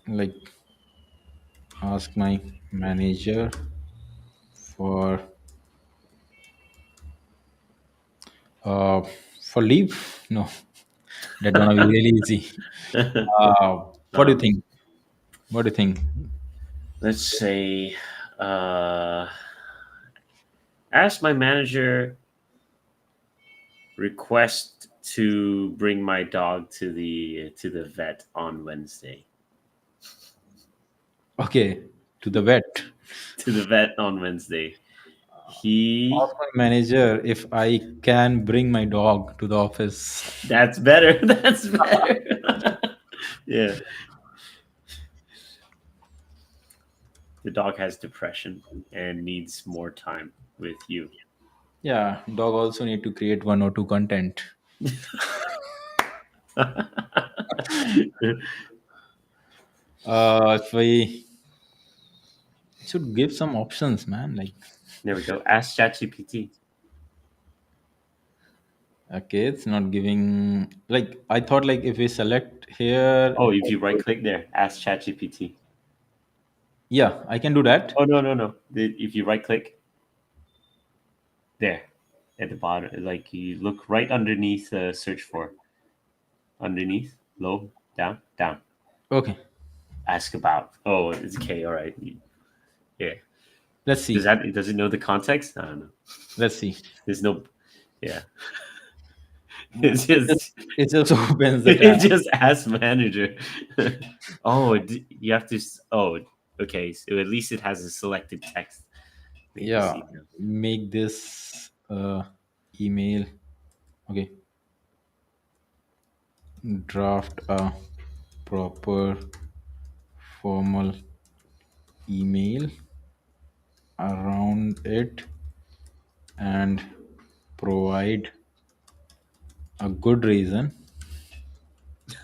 like ask my manager for uh for leave. No, that gonna be really easy. Uh, what do you um, think? What do you think? let's say, uh, ask my manager request to bring my dog to the vet on Wednesday. Okay, to the vet. To the vet on Wednesday. Ask He my manager if I can bring my dog to the office. That's better. That's better. Yeah. The dog has depression and needs more time with you. Yeah, dog also need to create one or two content. If we should give some options, man. Like, There we go. Ask ChatGPT. okay, it's not giving. Like, I thought, like, if we select here, Oh, if you right click there, ask ChatGPT. yeah, I can do that. Oh no no no! If you right click there at the bottom, like you look right underneath, search for underneath, low, down, down. Okay, Ask about. Oh, it's K. All right. Yeah. let's see. Does it know the context? I don't know. Let's see. There's no. Yeah. Mm, It's just it just opens the tab. it just asks manager. Oh, you have to. Oh, okay. So at least it has a selected text. Make this Yeah, email. make this email. Okay, draft a proper formal email around it and provide a good reason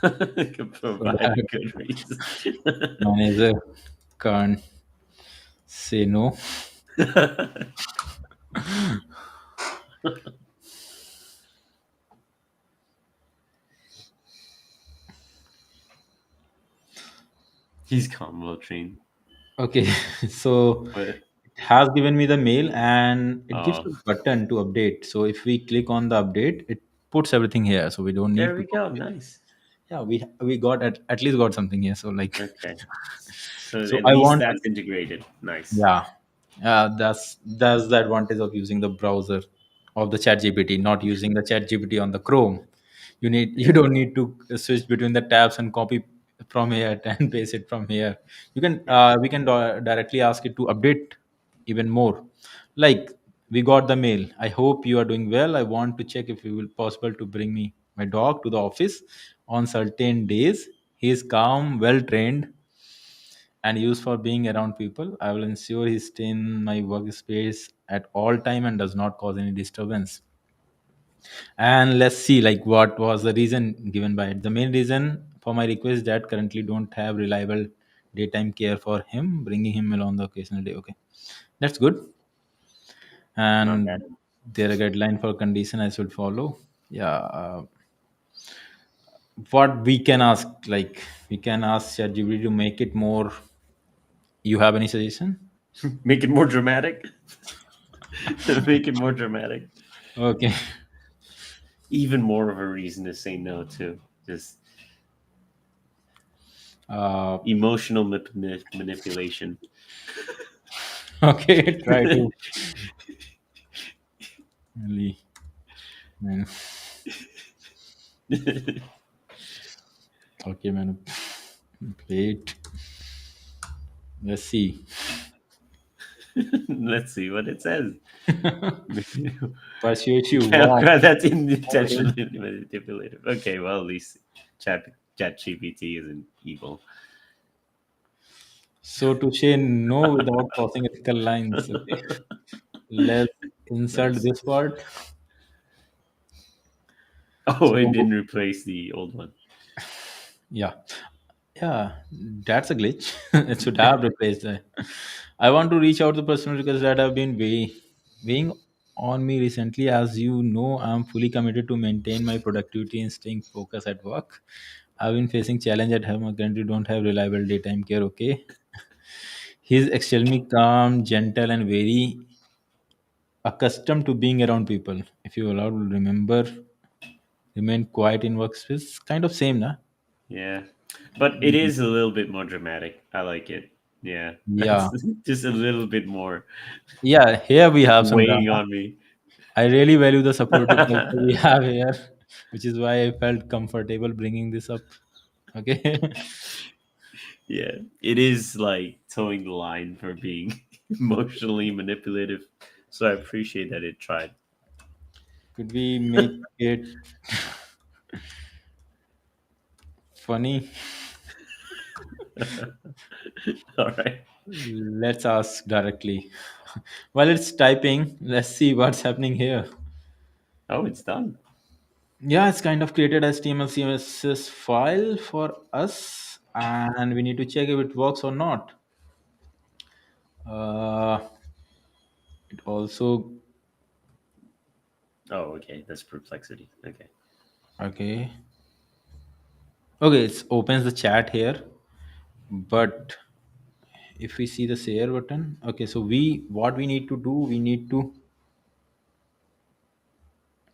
Could so provide a that good reason. manager can't say no. He's combo trained. Okay, so But it has given me the mail and it gives oh, a button to update. So if we click on the update, it puts everything here. So we don't there need to we go. copy. Nice. Yeah, we got at least got something here. So like, Okay. So so at I least want, that's integrated. Nice. yeah, that's the advantage of using the browser of the chat gpt, not using the chat gpt on the chrome. You Yeah. don't need to switch between the tabs and copy from here and paste it from here. You can Yeah. we can directly ask it to update even more. Like, we got the mail, I hope you are doing well, I want to check if it will possible to bring me my dog to the office on certain days. He is calm, well trained, and used for being around people. I will ensure he stays in my workspace at all time and does not cause any disturbance. And let's see, like, what was the reason given by it. The main reason for my request is that currently don't have reliable daytime care for him, bringing him along the occasional day. Okay, that's good. Not bad. And there a guideline for condition I should follow. Yeah. What we can ask, like, we can ask ChatGPT to make it more. You have any suggestion? Make it more dramatic. Make it more dramatic. Okay. Even more of a reason to say no to. Just Uh, emotional manipulation. okay, try to really, man. Okay, man. Wait. Let's see. Let's see what it says. Persuasive, Can't warm. grab that's intentionally manipulative. Okay, well at least Chat GPT isn't evil. So to say no without crossing ethical lines. Okay. Let's insert Nice. this part. Oh, it So didn't replace the old one. yeah. Yeah, that's a glitch. It should have replaced that. I want to reach out to personal requests that have been weighing on me recently. As you know, I'm fully committed to maintain my productivity and staying focused at work. I've been facing challenge at home. I currently don't have reliable daytime care. Okay, he's extremely calm, gentle, and very accustomed to being around people. If you allow to remember, remain quiet in workspace. Kind of same, na? Yeah. But it is a little bit more dramatic. I like it. Yeah. Yeah, That's just a little bit more yeah. Here we have some weighing drama. on me. I really value the supportive culture we have here, which is why I felt comfortable bringing this up. Okay. Yeah. It is like towing the line for being emotionally manipulative. So I appreciate that it tried. Could we make it funny? All right. Let's ask directly. While it's typing, let's see what's happening here. Oh, it's done. Yeah, it's kind of created HTML CSS file for us, and we need to check if it works or not. Uh, it also Oh, okay. That's perplexity. Okay. okay. Okay, it opens the chat here, but if we see the share button, okay. So we what we need to do, we need to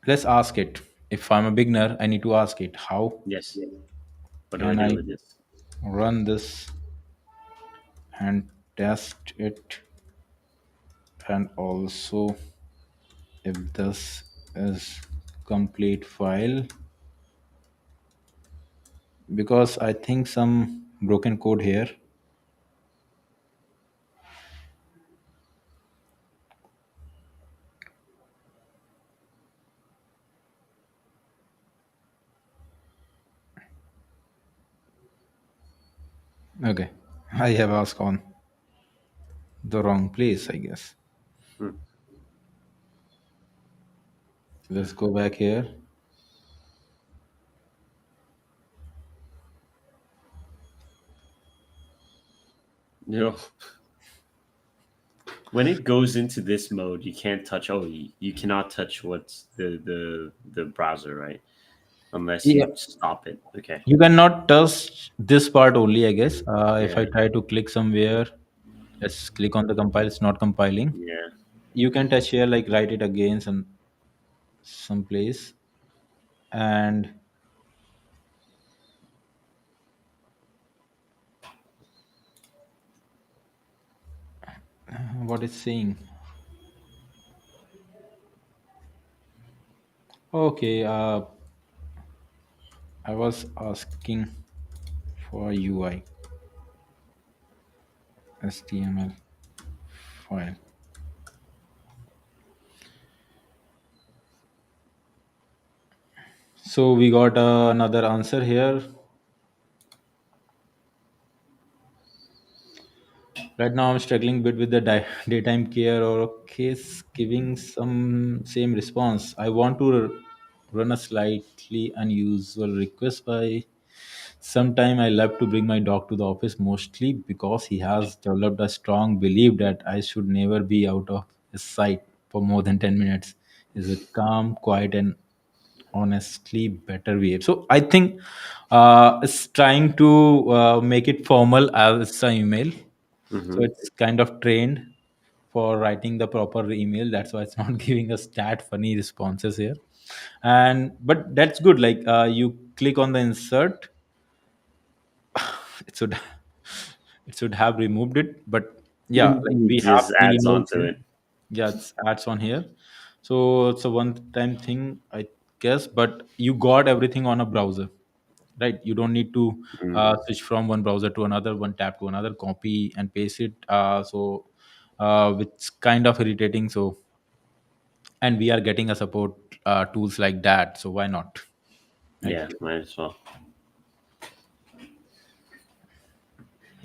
let's ask it. If I'm a beginner, I need to ask it how Yes. What do I can do I with this? run this and test it, and also if this is complete file, because I think some broken code here. Okay, I have asked on the wrong place, I guess. Hmm. Let's go back here. No. When it goes into this mode, you can't touch. Oh, you cannot touch what's the browser, right? Unless Yeah, you stop it. Okay. you cannot touch this part only, I guess. If I Yeah. try to click somewhere, let's click on the compile. It's not compiling. Yeah. You can touch here, like write it again some place, and what it's saying. Okay, I was asking for UI HTML file. So we got another answer here. Right now, I'm struggling a bit with the daytime care or case giving some same response. I want to run a slightly unusual request by sometime I love to bring my dog to the office mostly because he has developed a strong belief that I should never be out of his sight for more than 10 minutes. Is a calm, quiet, and honestly better behave. So I think it's trying to make it formal as an email, so Mm-hmm. it's kind of trained for writing the proper email. That's why it's not giving us that funny responses here. And but that's good. Like you click on the insert, it should it should have removed it. But yeah, like It we have just three adds on emails to here. it. Yeah, it's adds on here. So it's a one time thing, I guess. But you got everything on a browser, right? You don't need to Mm. switch from one browser to another, one tab to another, copy and paste it. It's kind of irritating. So, and we are getting a support tools like that. So why not? I Yeah, feel. might as well.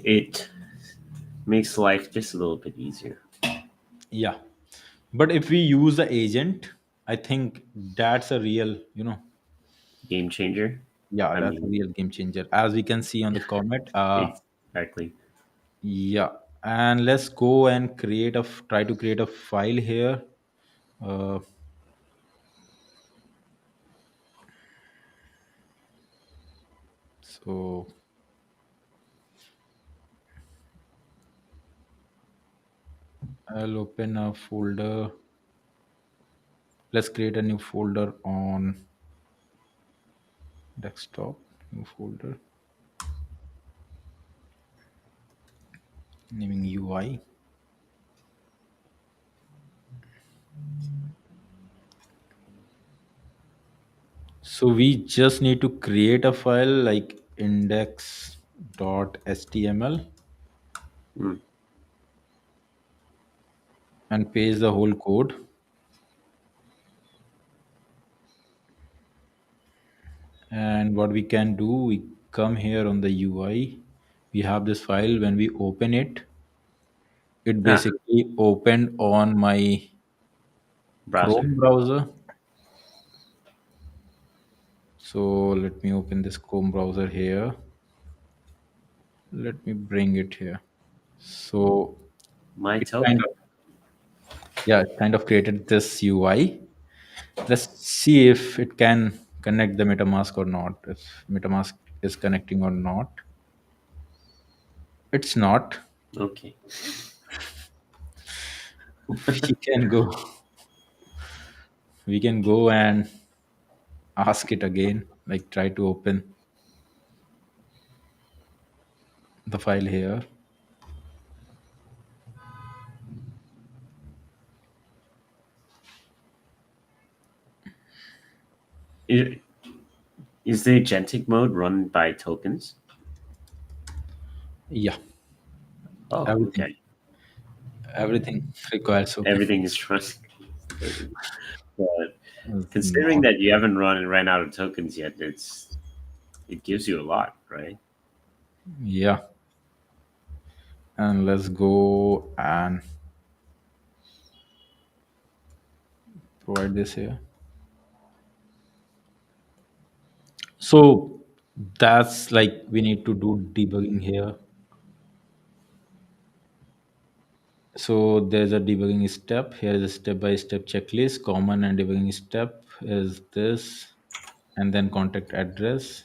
It makes life just a little bit easier. Yeah. But if we use the agent, I think that's a real, Game changer. yeah, I that's a mean, real game changer. As we can see on the comment. exactly. Yeah. And let's go and try to create a file here. Uh, so I'll open a folder. Let's create a new folder on desktop. New folder, naming UI. So we just need to create a file like index.html Mm. and paste the whole code. And what we can do, we come here on the UI. We have this file. When we open it, It Ah, basically opened on my browser. Chrome browser. So let me open this Chrome browser here. Let me bring it here. So My it kind token. of, yeah, it kind of created this UI. Let's see if it can connect the MetaMask or not. If MetaMask is connecting or not. It's not. Okay. We can go. We can go and ask it again. Like try to open the file here. I- Is the agentic mode run by tokens? Yeah, Oh, everything. okay. Everything requires token. Everything is running. Tokens. But It's considering not. that you haven't ran out of tokens yet, it gives you a lot, right? Yeah, and let's go and provide this here. So that's like we need to do debugging here. So there's a debugging step. Here is a step-by-step checklist. Common and debugging step is this, and then contact address.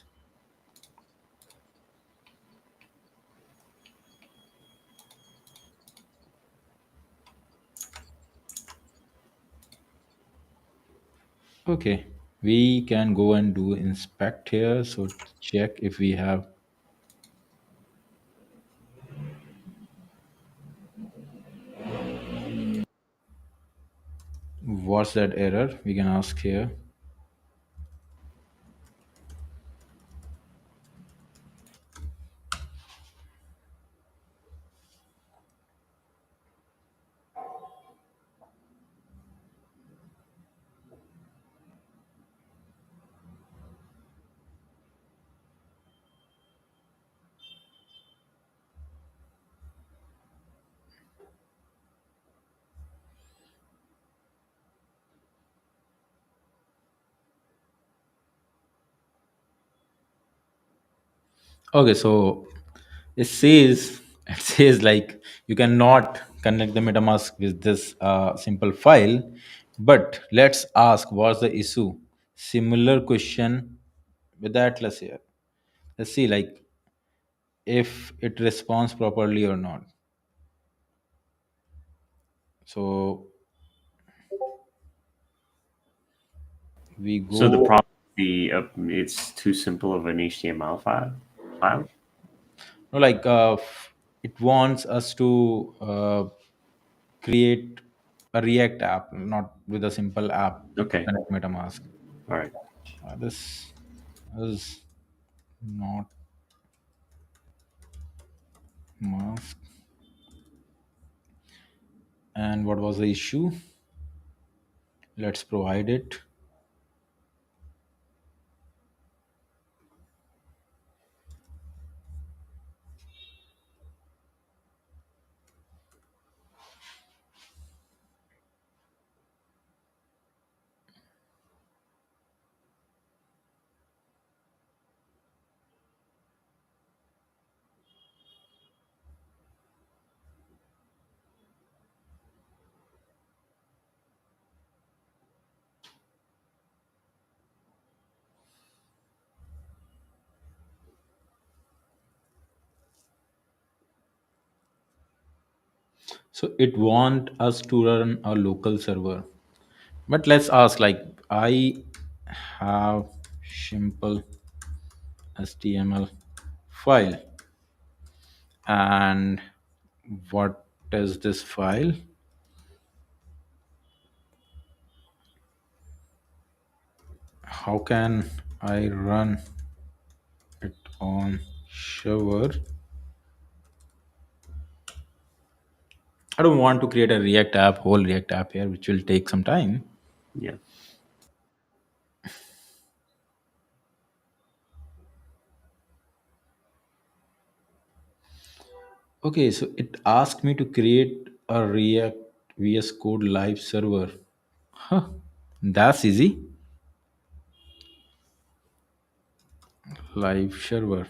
Okay, we can go and do inspect here. So check if we have what's that error. We can ask here. Okay, so it says like you cannot connect the MetaMask with this simple file. But let's ask what's the issue. Similar question with the Atlas here. Let's see like if it responds properly or not. So we So the go problem, it's too simple of an HTML file. no, like it wants us to create a React app, not with a simple app to Okay. connect MetaMask. All right. This is not mask. And what was the issue? Let's provide it. So it want us to run a local server. But let's ask like I have simple HTML file, and what is this file? How can I run it on server? I don't want to create a React app, whole React app here, which will take some time. Yeah. Okay, so it asked me to create A React VS Code live server. Huh. That's easy. Live server.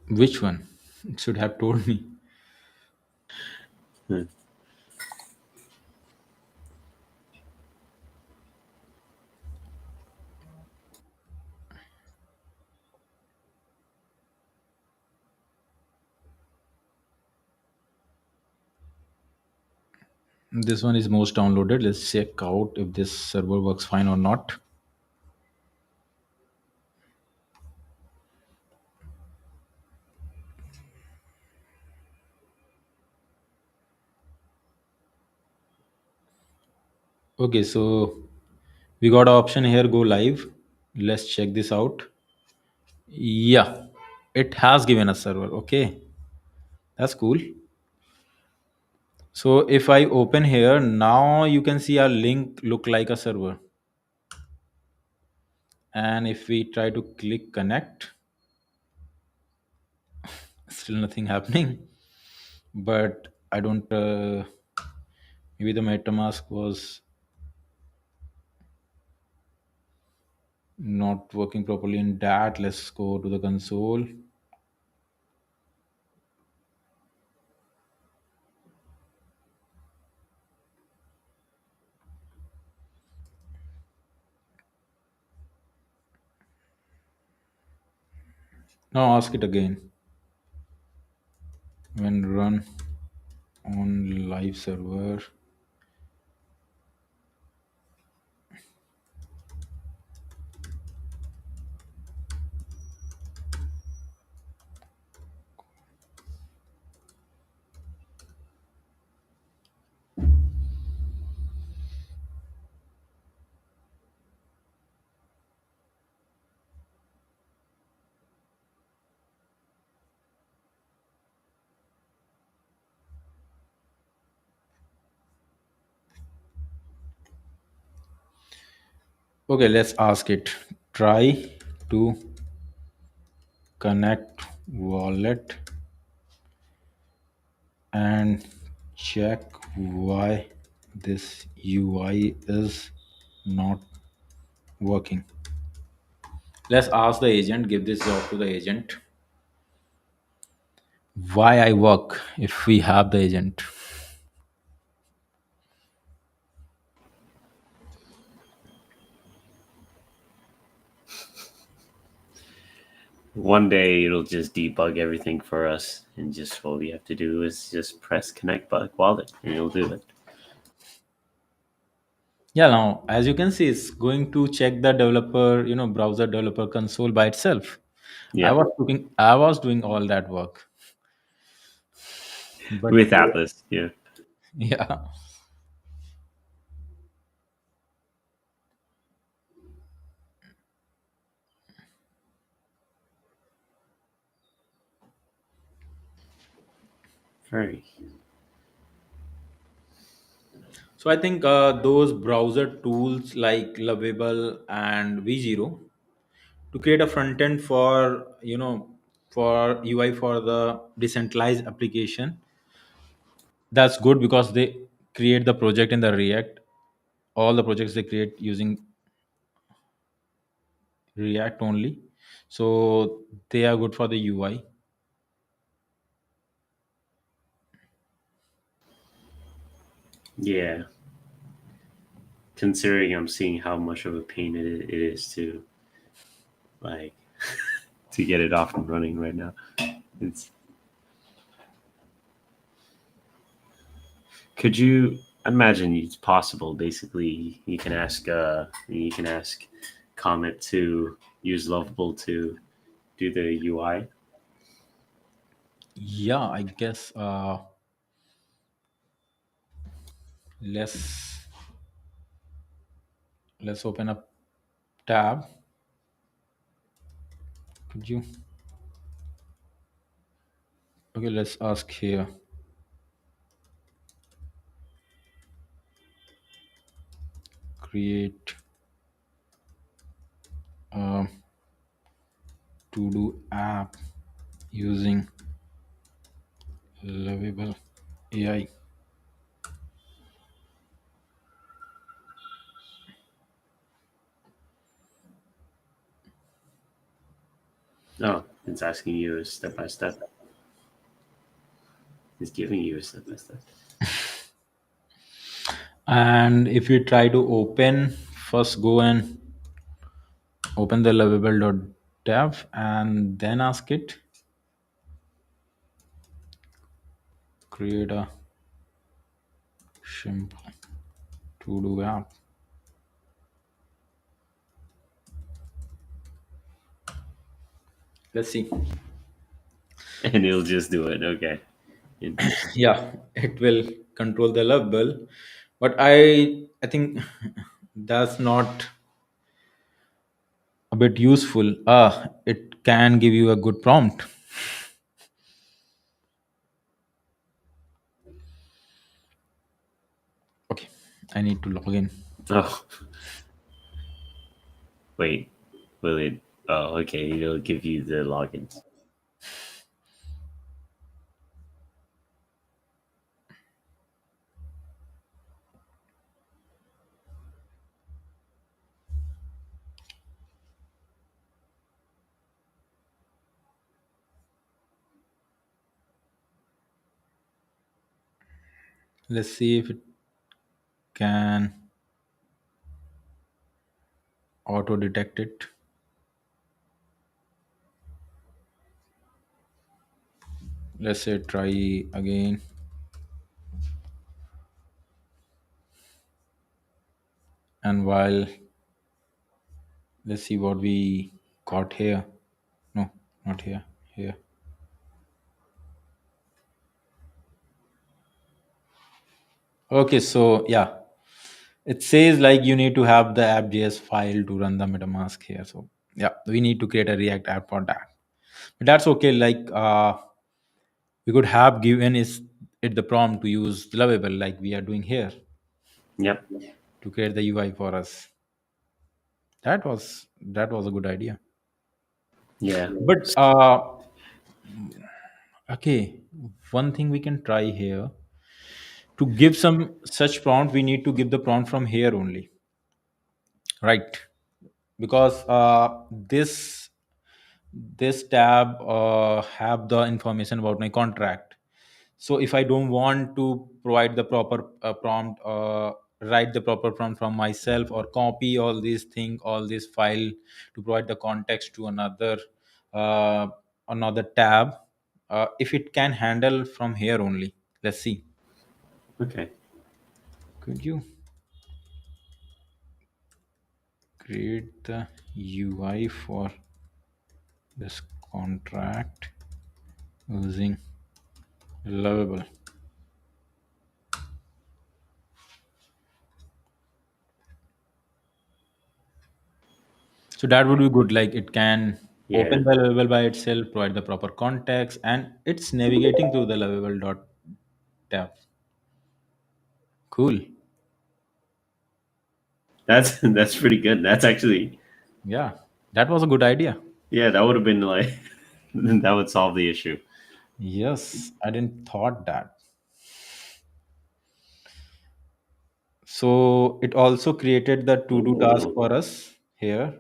Which one? It should have told me. Hmm. This one is most downloaded. Let's check out if this server works fine or not. Okay, so we got an option here go live. Let's check this out. Yeah, it has given a server. Okay, that's cool. So if I open here now, you can see our link look like a server. And if we try to click connect, still nothing happening. But I don't. Maybe the MetaMask was not working properly in that. Let's go to the console. Now ask it again. When run on live server. Okay, let's ask it. Try to connect wallet and check why this UI is not working. Let's ask the agent, give this job to the agent. Why I work if we have the agent? One day it'll just debug everything for us, and just all we have to do is just press connect wallet, and it'll do it. Yeah, now as you can see, it's going to check the developer, browser developer console by itself. Yeah, I was doing all that work. But with Atlas. Yeah, yeah. very. So I think those browser tools like Lovable and V0 to create a front end for for UI for the decentralized application. That's good because they create the project in the React. All the projects they create using React only, so they are good for the UI. Yeah, considering I'm seeing how much of a pain it is to like to get it off and running right now. It's could you imagine it's possible? Basically, you can ask Comet to use Lovable to do the UI. Yeah, I guess. Let's let's open up tab. Could you? Okay, let's ask here. Create a to do app using lovable AI. Oh, it's asking you a step by step. It's giving you a step by step. And if we try to open, first go and open the lovable.dev and then ask it create a simple to do app. Let's see. And it'll just do it. Okay. Interesting. Yeah, it will control the lovable, but I think that's not a bit useful. It can give you a good prompt. Okay, I need to log in. Oh, wait. Will it? Oh, okay. It'll give you the logins. Let's see if it can auto detect it. Let's say try again. And while let's see what we got here. No, not here. Here. Okay, so yeah, it says like you need to have the app.js file to run the MetaMask here. So yeah, we need to create a React app for that. But that's okay. Like we could have given is it the prompt to use Lovable like we are doing here Yep. to create the UI for us. That was a good idea. Yeah. But okay, one thing we can try here to give some such prompt, we need to give the prompt from here only, right? Because this tab have the information about my contract. So if I don't want to provide the proper prompt, write the proper prompt from myself, or copy all these thing, all this file to provide the context to uh, another tab, if it can handle from here only. Let's see. Okay. Could you create the UI for this contract using Lovable? So that would be good. Like it can Yeah. open the Lovable by itself, provide the proper context, and it's navigating through the Lovable dot tab. Cool. That's pretty good. That's actually, Yeah, that was a good idea. yeah, that would have been like that would solve the issue. Yes, I didn't thought that. So it also created the to do task Oh. for us here.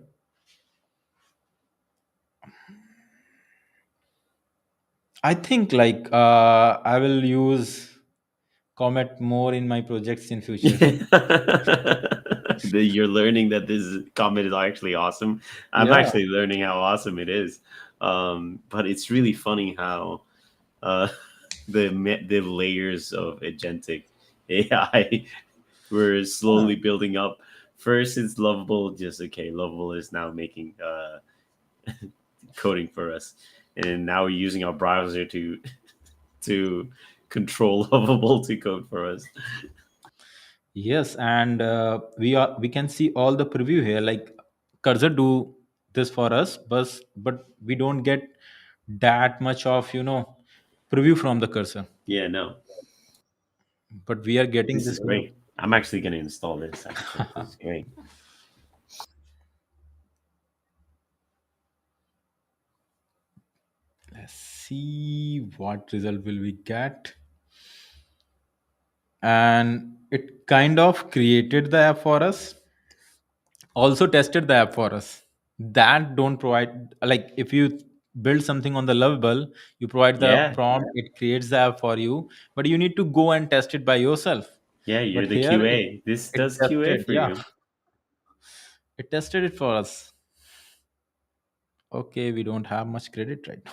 I think like I will use Comet more in my projects in future. You're learning that this comment is actually awesome. I'm Yeah. actually learning how awesome it is. But it's really funny how uh, the layers of agentic AI were slowly building up. First, it's lovable. Just okay, lovable is now making coding for us, and now we're using our browser to control lovable to code for us. Yes, and we can see all the preview here. Like cursor do this for us, but we don't get that much of preview from the cursor. Yeah, no, But we are getting this is this. great. I'm actually going to install this. Actually, this is great. See what result will we get. And it kind of created the app for us, also tested the app for us. That don't provide, like, if you build something on the Lovable, you provide the Yeah, prompt, it creates the app for you, but you need to go and test it by yourself. yeah, you're But the here QA. This it does QA tested, for yeah, you. it tested it for us. Okay, we don't have much credit right now.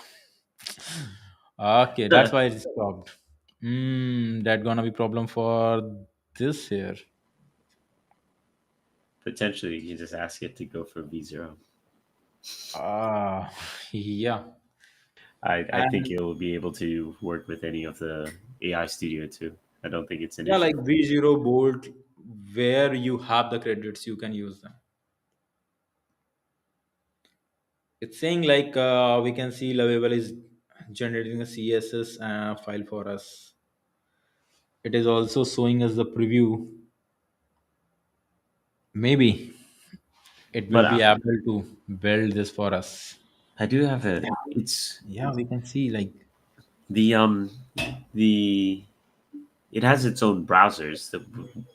Okay, that's why it stopped. That gonna be problem for this here. Potentially, you can just ask it to go for V0. Ah, yeah. I think And it will be able to work with any of the AI Studio too. I don't think it's an yeah, issue. like V0 Bolt, where you have the credits, you can use them. It's saying like we can see Lovable is generating a CSS file for us. It is also showing us the preview. Maybe it will But be able to build this for us. I do have a. Yeah, It's yeah, we can see like the the it has its own browsers.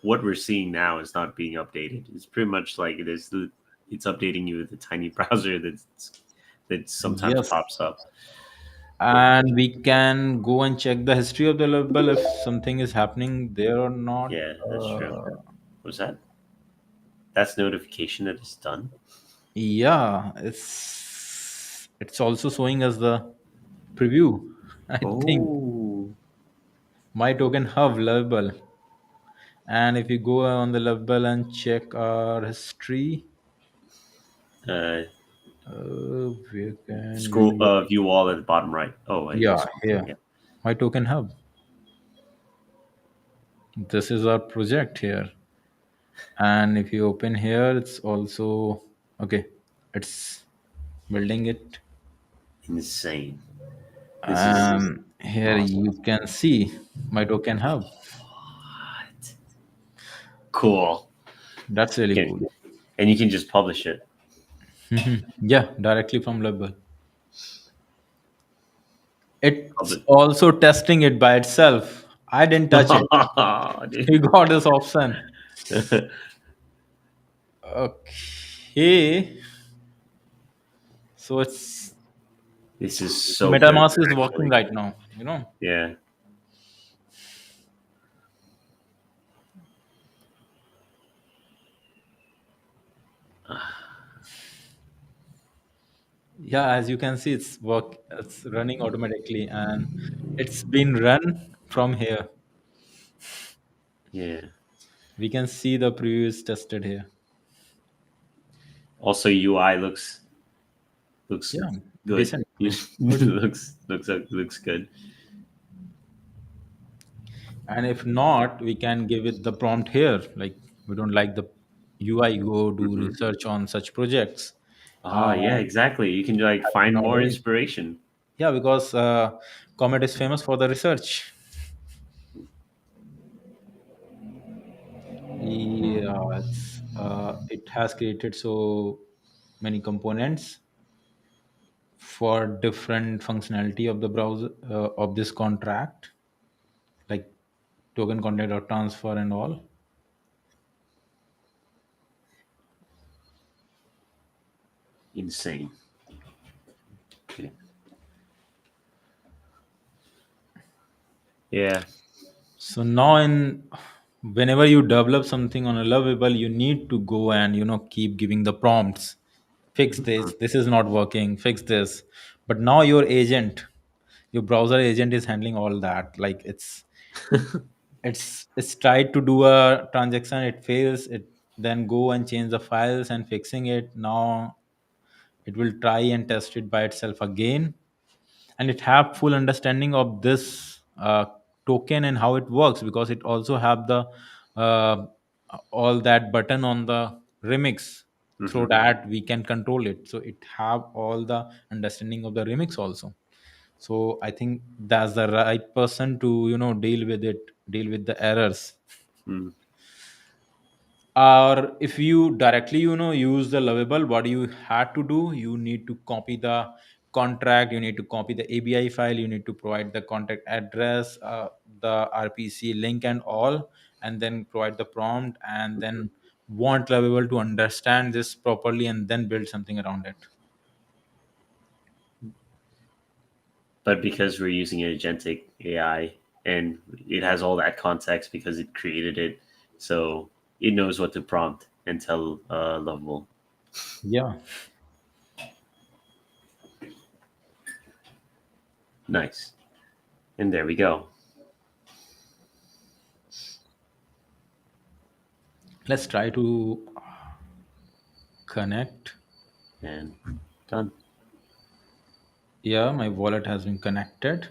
What we're seeing now is not being updated. It's pretty much like it is. It's updating you with a tiny browser that sometimes yes, pops up. and we can go and check the history of the Lovable if something is happening there or not. Yeah, that's true. Uh, What's that? That's notification that it's done. yeah, it's also showing us the preview. I think Oh, my token have Lovable, and if you go on the Lovable and check our history, uh, where can we scroll. be? View all at the bottom right. Oh, I Yeah, guess. here, Yeah, my token hub. This is our project here, and if you open here, it's also okay. It's building it, insane. This is and here awesome. you can see my token hub. What? Cool. That's really Okay, cool. and you can just publish it. Yeah, directly from Lubbock. It's Publish. also testing it by itself. I didn't touch it. Dude. We got this option. Okay. So it's This is so so good, MetaMask is working actually. right now, you know. Yeah. Yeah, as you can see, it's running automatically and it's been run from here. Yeah. We can see the preview is tested here. Also, UI looks Yeah, good. decent. Good. looks good. And if not, we can give it the prompt here. Like we don't like the UI, go do Hmm. research on such projects. Ah, yeah, exactly. You can like Have you find not more already? inspiration. Yeah, because Comet is famous for the research. Yeah, it has created so many components for different functionality of the browser of this contract, like token content or transfer and all. Insane. Yeah. Yeah. So now, in whenever you develop something on a Lovable, you need to go and keep giving the prompts. Fix this. This is not working. Fix this. But now your browser agent is handling all that. Like it's tried to do a transaction, it fails. It then go and change the files and fixing it. Now it will try and test it by itself again, and it have full understanding of this token and how it works, because it also have the uh, all that button on the remix, through Hmm. that we can control it. So it have all the understanding of the remix also. So I think that's the right person to deal with it, deal with the errors. Mm. Or if you directly use the Lovable, what you had to do, you need to copy the contract, you need to copy the ABI file, you need to provide the contact address, the RPC link and all, and then provide the prompt, and then want Lovable to understand this properly and then build something around it. But because we're using an agentic AI and it has all that context because it created it, so it knows what to prompt and tell Lovable. Yeah. Nice. And there we go. Let's try to connect. And done. Yeah, my wallet has been connected.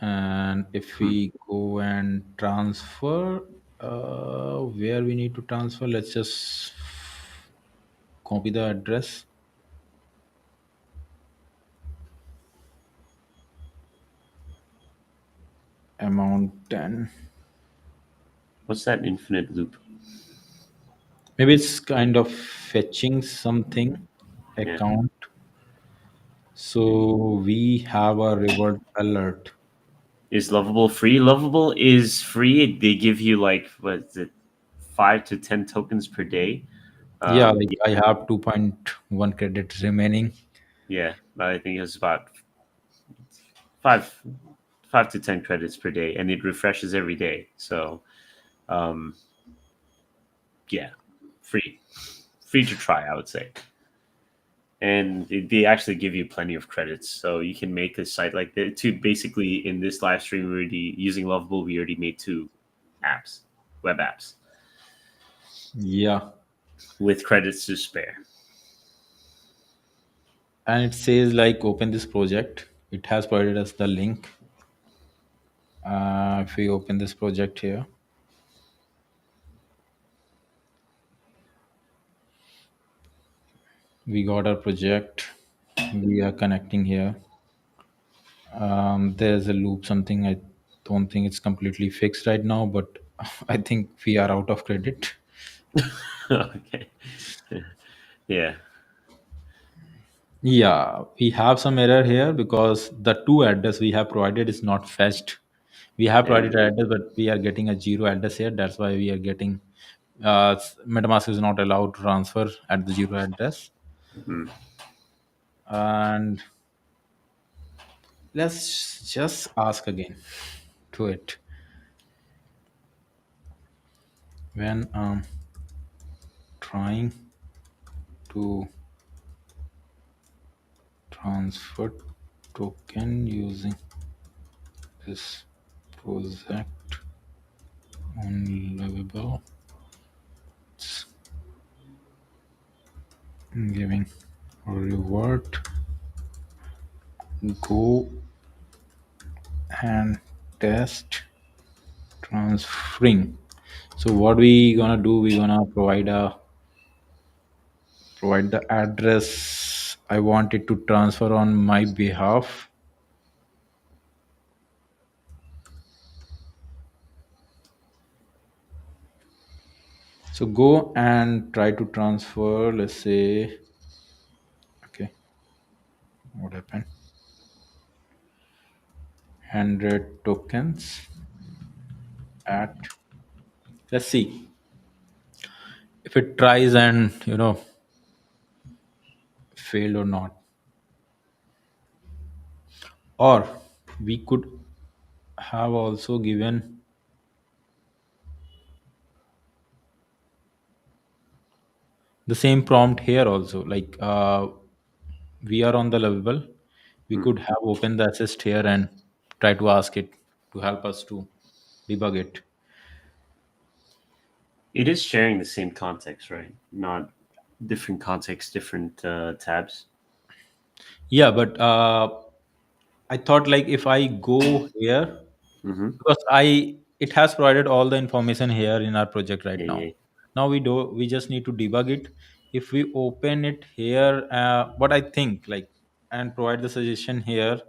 And if Hmm. we go and transfer, where we need to transfer, let's just copy the address, amount 10. What's that infinite loop? Maybe it's kind of fetching something Yeah. account. So we have a reward alert. Is Lovable free? Lovable is free. They give you like what is it, 5 to 10 tokens per day. Yeah, like Yeah, I have 2.1 credits remaining. yeah, I think it's about five 5 to 10 credits per day, and it refreshes every day. So um, yeah, free, free to try, I would say. And they actually give you plenty of credits, so you can make a site like that. To basically in this live stream, we already using Lovable. We already made two apps, web apps, Yeah. with credits to spare. And it says like open this project. It has provided us the link. If we open this project here, we got our project. We are connecting here. There's a loop, something I don't think it's completely fixed right now, but I think we are out of credit. Okay. Yeah. Yeah, we have some error here because the two address we have provided is not fetched. We have provided And an address, but we are getting a zero address here. That's why we are getting MetaMask is not allowed to transfer at the zero address. hmm, And let's just ask again to it when trying to transfer token using this project on Lovable. It's giving reward. Go and test transferring. So what we gonna do? We gonna provide the address I want it to transfer on my behalf. So go and try to transfer. Let's say, okay, what happened? 100 tokens at. Let's see if it tries and failed or not. Or we could have also given the same prompt here also. Like we are on the level, we hmm. could have opened the assist here and try to ask it to help us to debug it. It is sharing the same context, right? Not different context, different tabs. Yeah, but I thought like if I go here, Mm-hmm. because I it has provided all the information here in our project right Yeah, now. yeah. Now we just need to debug it. If we open it here, what I think like and provide the suggestion here,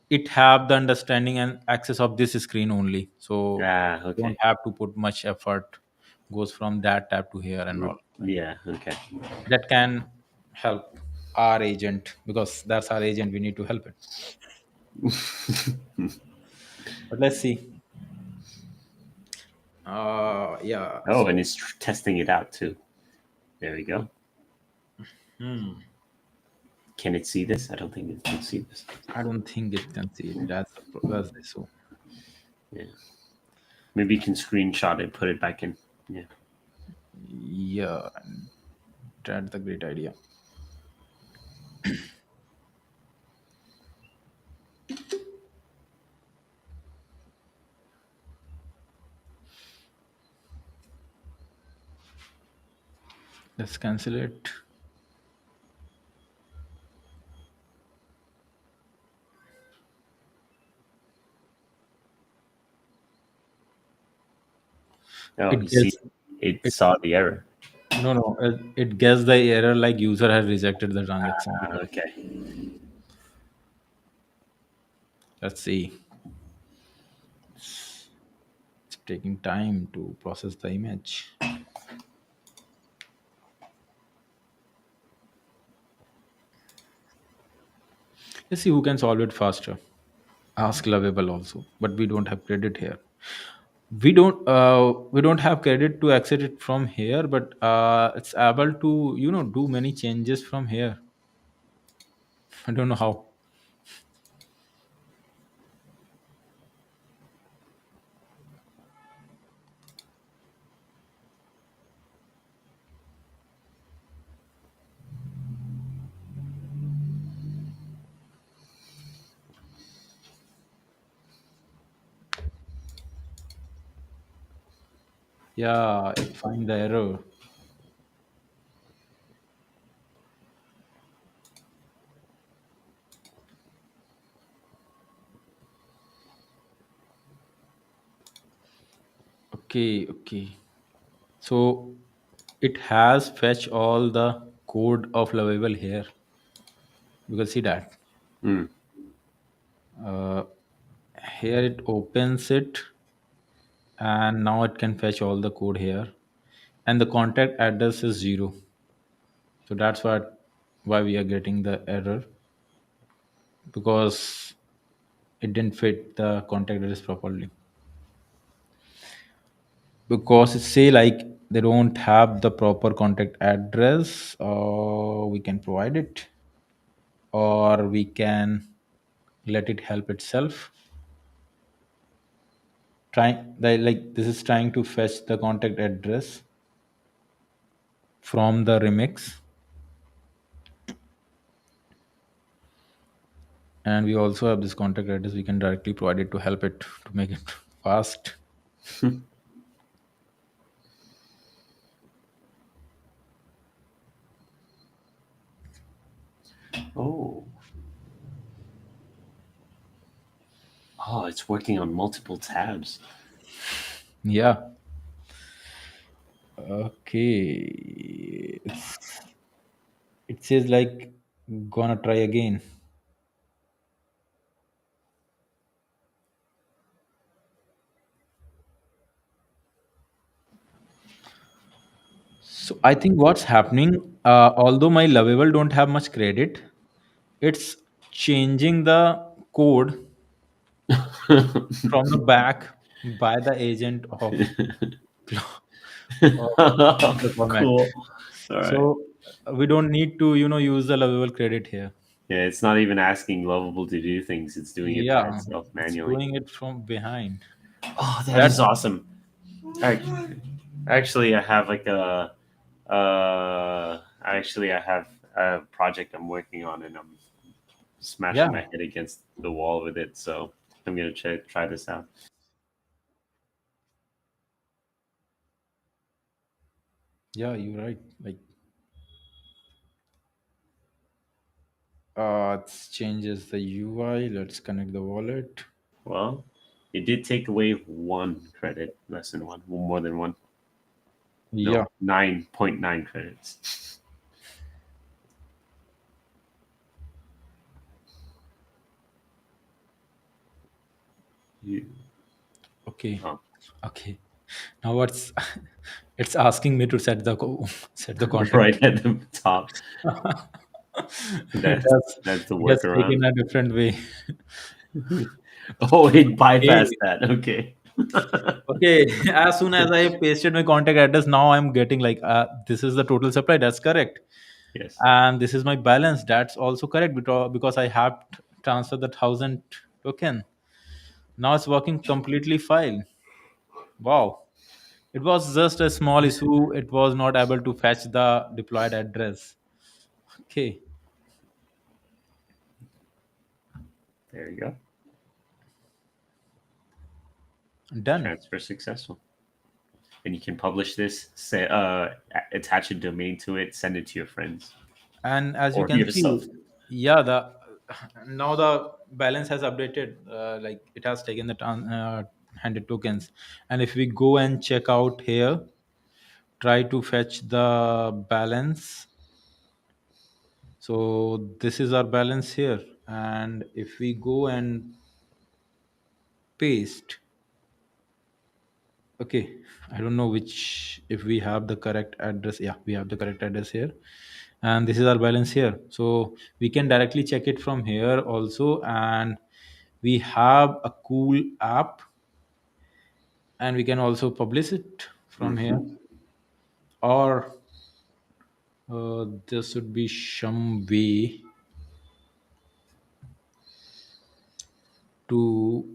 it have the understanding and access of this screen only. So Ah, don't okay. have to put much effort goes from that tab to here and Mm, all. yeah, okay. That can help. our agent, because that's our agent. We need to help it. But let's see. Yeah. Oh, and So it's testing it out too. There we go. hmm, Can it see this? I don't think it can see this. I don't think it can see it. That's the issue. Yeah. Maybe you can screenshot it, put it back in. Yeah. Yeah, that's a great idea. Let's cancel it. Oh, It you see, gets it it. saw the error. No. It gets the error like user has rejected the transaction. Okay. Let's see. It's taking time to process the image. Let's see who can solve it faster. Ask Lovable also, but we don't have credit here. We don't have credit to exit it from here, but it's able to do many changes from here. I don't know how. Yeah, it find the error. Okay. So it has fetch all the code of Lovable here. You can see that. Hmm. Uh, Here it opens it, and now it can fetch all the code here, and the contact address is 0. So that's why we are getting the error, because it didn't fit the contact address properly, because it say like they don't have the proper contact address, or we can provide it, or we can let it help itself. Trying like this is trying to fetch the contact address from the remix, and we also have this contact address. We can directly provide it to help it to make it fast. Oh. Oh, it's working on multiple tabs. Yeah. Okay. It says like gonna try again. So I think what's happening, although my Lovable don't have much credit, it's changing the code from the back by the agent of the format. Cool. All right. So we don't need to use the Lovable credit here. Yeah, it's not even asking Lovable to do things. It's doing it by Yeah, itself it's manually. doing it from behind. Oh, that That's is awesome. Ac- Actually, I have like I have a project I'm working on, and I'm smashing yeah, my head against the wall with it. So I'm gonna try this out. yeah, you're right. Like it changes the UI. Let's connect the wallet. Well, it did take away one credit, less than one, more than one. Yeah. No, 9.9 credits. You, Okay. oh, Okay. Now what's it's asking me to set the set the contact. right at the top. it That's has that's the it has workaround. taken a different way. Oh, it Okay. bypassed that. Okay. Okay, as soon as I pasted my contact address, now I'm getting like, this is the total supply. That's correct, Yes. and this is my balance. That's also correct because I have transferred the 1,000 token. Now it's working completely fine. Wow, it was just a small issue. It was not able to fetch the deployed address. Okay, There you go. done. Transfer successful. And you can publish this, say, attach a domain to it, send it to your friends And as you or can see, yourself. yeah, the now the balance has updated, like it has taken the 100 tokens. And if we go and check out here, try to fetch the balance. So this is our balance here, and if we go and paste, okay, I don't know which, if we have the correct address. Yeah, we have the correct address here, and this is our balance here. So we can directly check it from here also. And we have a cool app, and we can also publish it from here. Hmm. Or there should be some way to,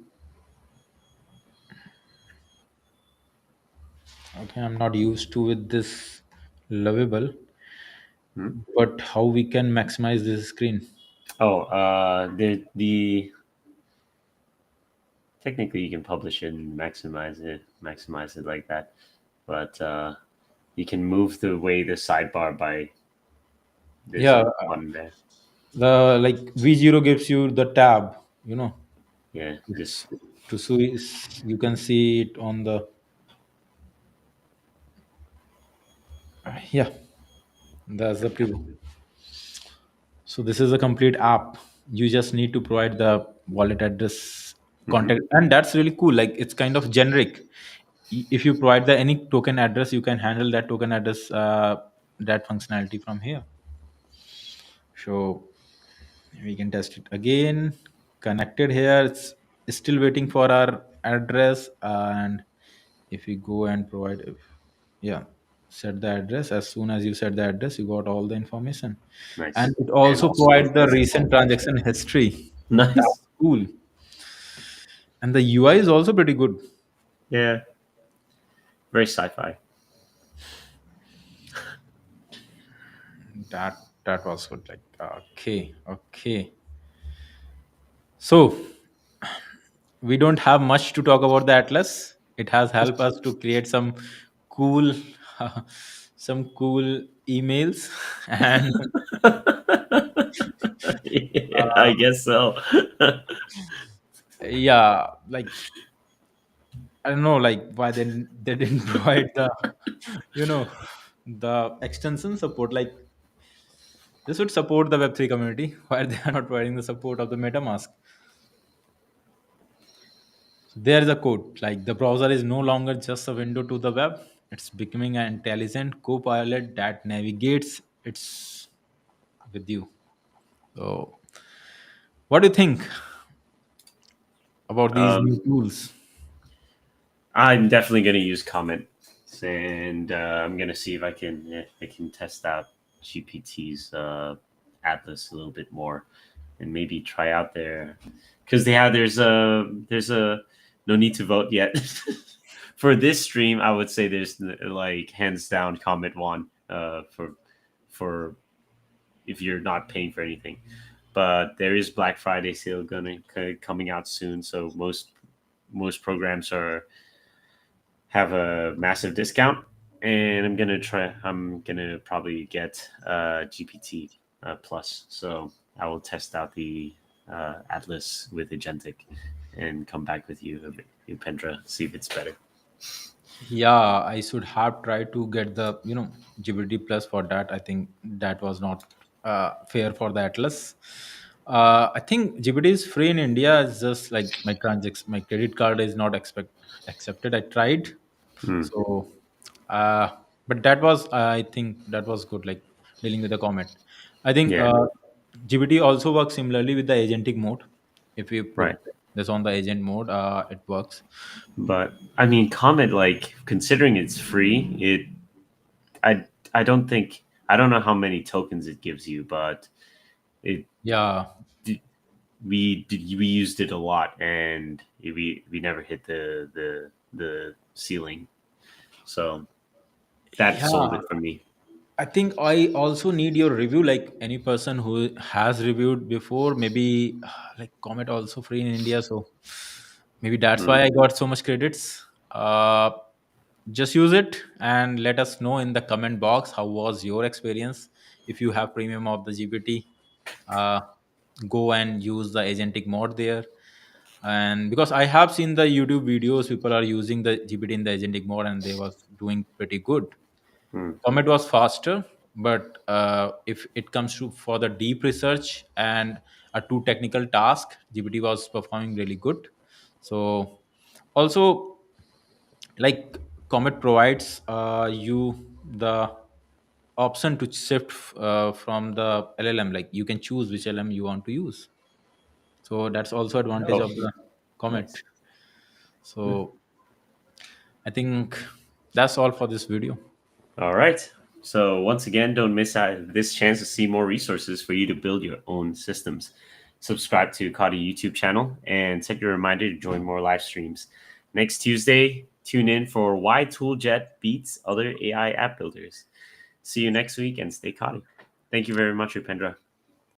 okay, I'm not used to with this lovable, but how we can maximize this screen? Oh, the technically you can publish it and maximize it like that, but you can move the way the sidebar by there's Yeah, a button there. the like V0 gives you the tab, you know, Yeah, just to see, you can see it on the, yeah, that's the preview. So this is a complete app. You just need to provide the wallet address, contact, mhm. and that's really cool. Like it's kind of generic. If you provide the any token address, you can handle that token address, that functionality from here. So we can test it again. Connected here. It's still waiting for our address, and if we go and provide, if, yeah, set the address. As soon as you set the address, you got all the information, and Nice. it And also also provides it the doesn't recent hold. transaction history. Nice. That's cool, and the UI is also pretty good. Yeah, very sci-fi. That was good. Like, okay, okay. So we don't have much to talk about the Atlas. It has helped us to create some cool, some cool emails, and Yeah, uh, I guess so. yeah, like I don't know, like why they didn't provide the, you know, the extension support. Like they should support the Web3 community. Why they are not providing the support of the MetaMask? There is a quote like the browser is no longer just a window to the web. It's becoming an intelligent co-pilot that navigates its with you. So, what do you think about these new um, tools? I'm definitely going to use Comet, and I'm going to see if I can test out GPT's Atlas a little bit more, and maybe try out their because there's a no need to vote yet. For this stream, I would say there's like hands down Comet one for if you're not paying for anything. But there is Black Friday sale coming out soon, so most programs are have a massive discount, and I'm gonna probably get GPT plus. So I will test out the Atlas with Agentic and come back with you Pendra, see if it's better. Yeah, I should have tried to get the GBT plus for that. I think that was not fair for the Atlas. I think GBT is free in India. It's just like my transaction, my credit card is not accepted. I tried, Hmm. so uh, but that was I think that was good. Like dealing with the comment. I think Yeah. GPT also works similarly with the agentic mode. If you put Right. this on the agent mode, it works. But I mean, Comet, like considering it's free, I don't think I don't know how many tokens it gives you, but it Yeah, we used it a lot, and we never hit the ceiling. So that sold yeah. it for me. I think I also need your review. Like any person who has reviewed before, maybe like Comet also free in India, so maybe that's Mm, why I got so much credits. Just use it and let us know in the comment box how was your experience. If you have premium of the GPT, uh, go and use the agentic mode there. And because I have seen the YouTube videos, people are using the GPT in the agentic mode, and they was doing pretty good. mm, Comet was faster, but if it comes to for the deep research and a too technical task, GPT was performing really good. So also, like Comet provides you the option to shift from the LLM. Like you can choose which LM you want to use. So that's also advantage oh, of the Comet. nice. Mm. So I think that's all for this video. All right. So once again, don't miss out this chance to see more resources for you to build your own systems. Subscribe to COTI YouTube channel and set your reminder to join more live streams. Next Tuesday, tune in for why Tooljet beats other AI app builders. See you next week and stay COTI. Thank you very much, Upendra.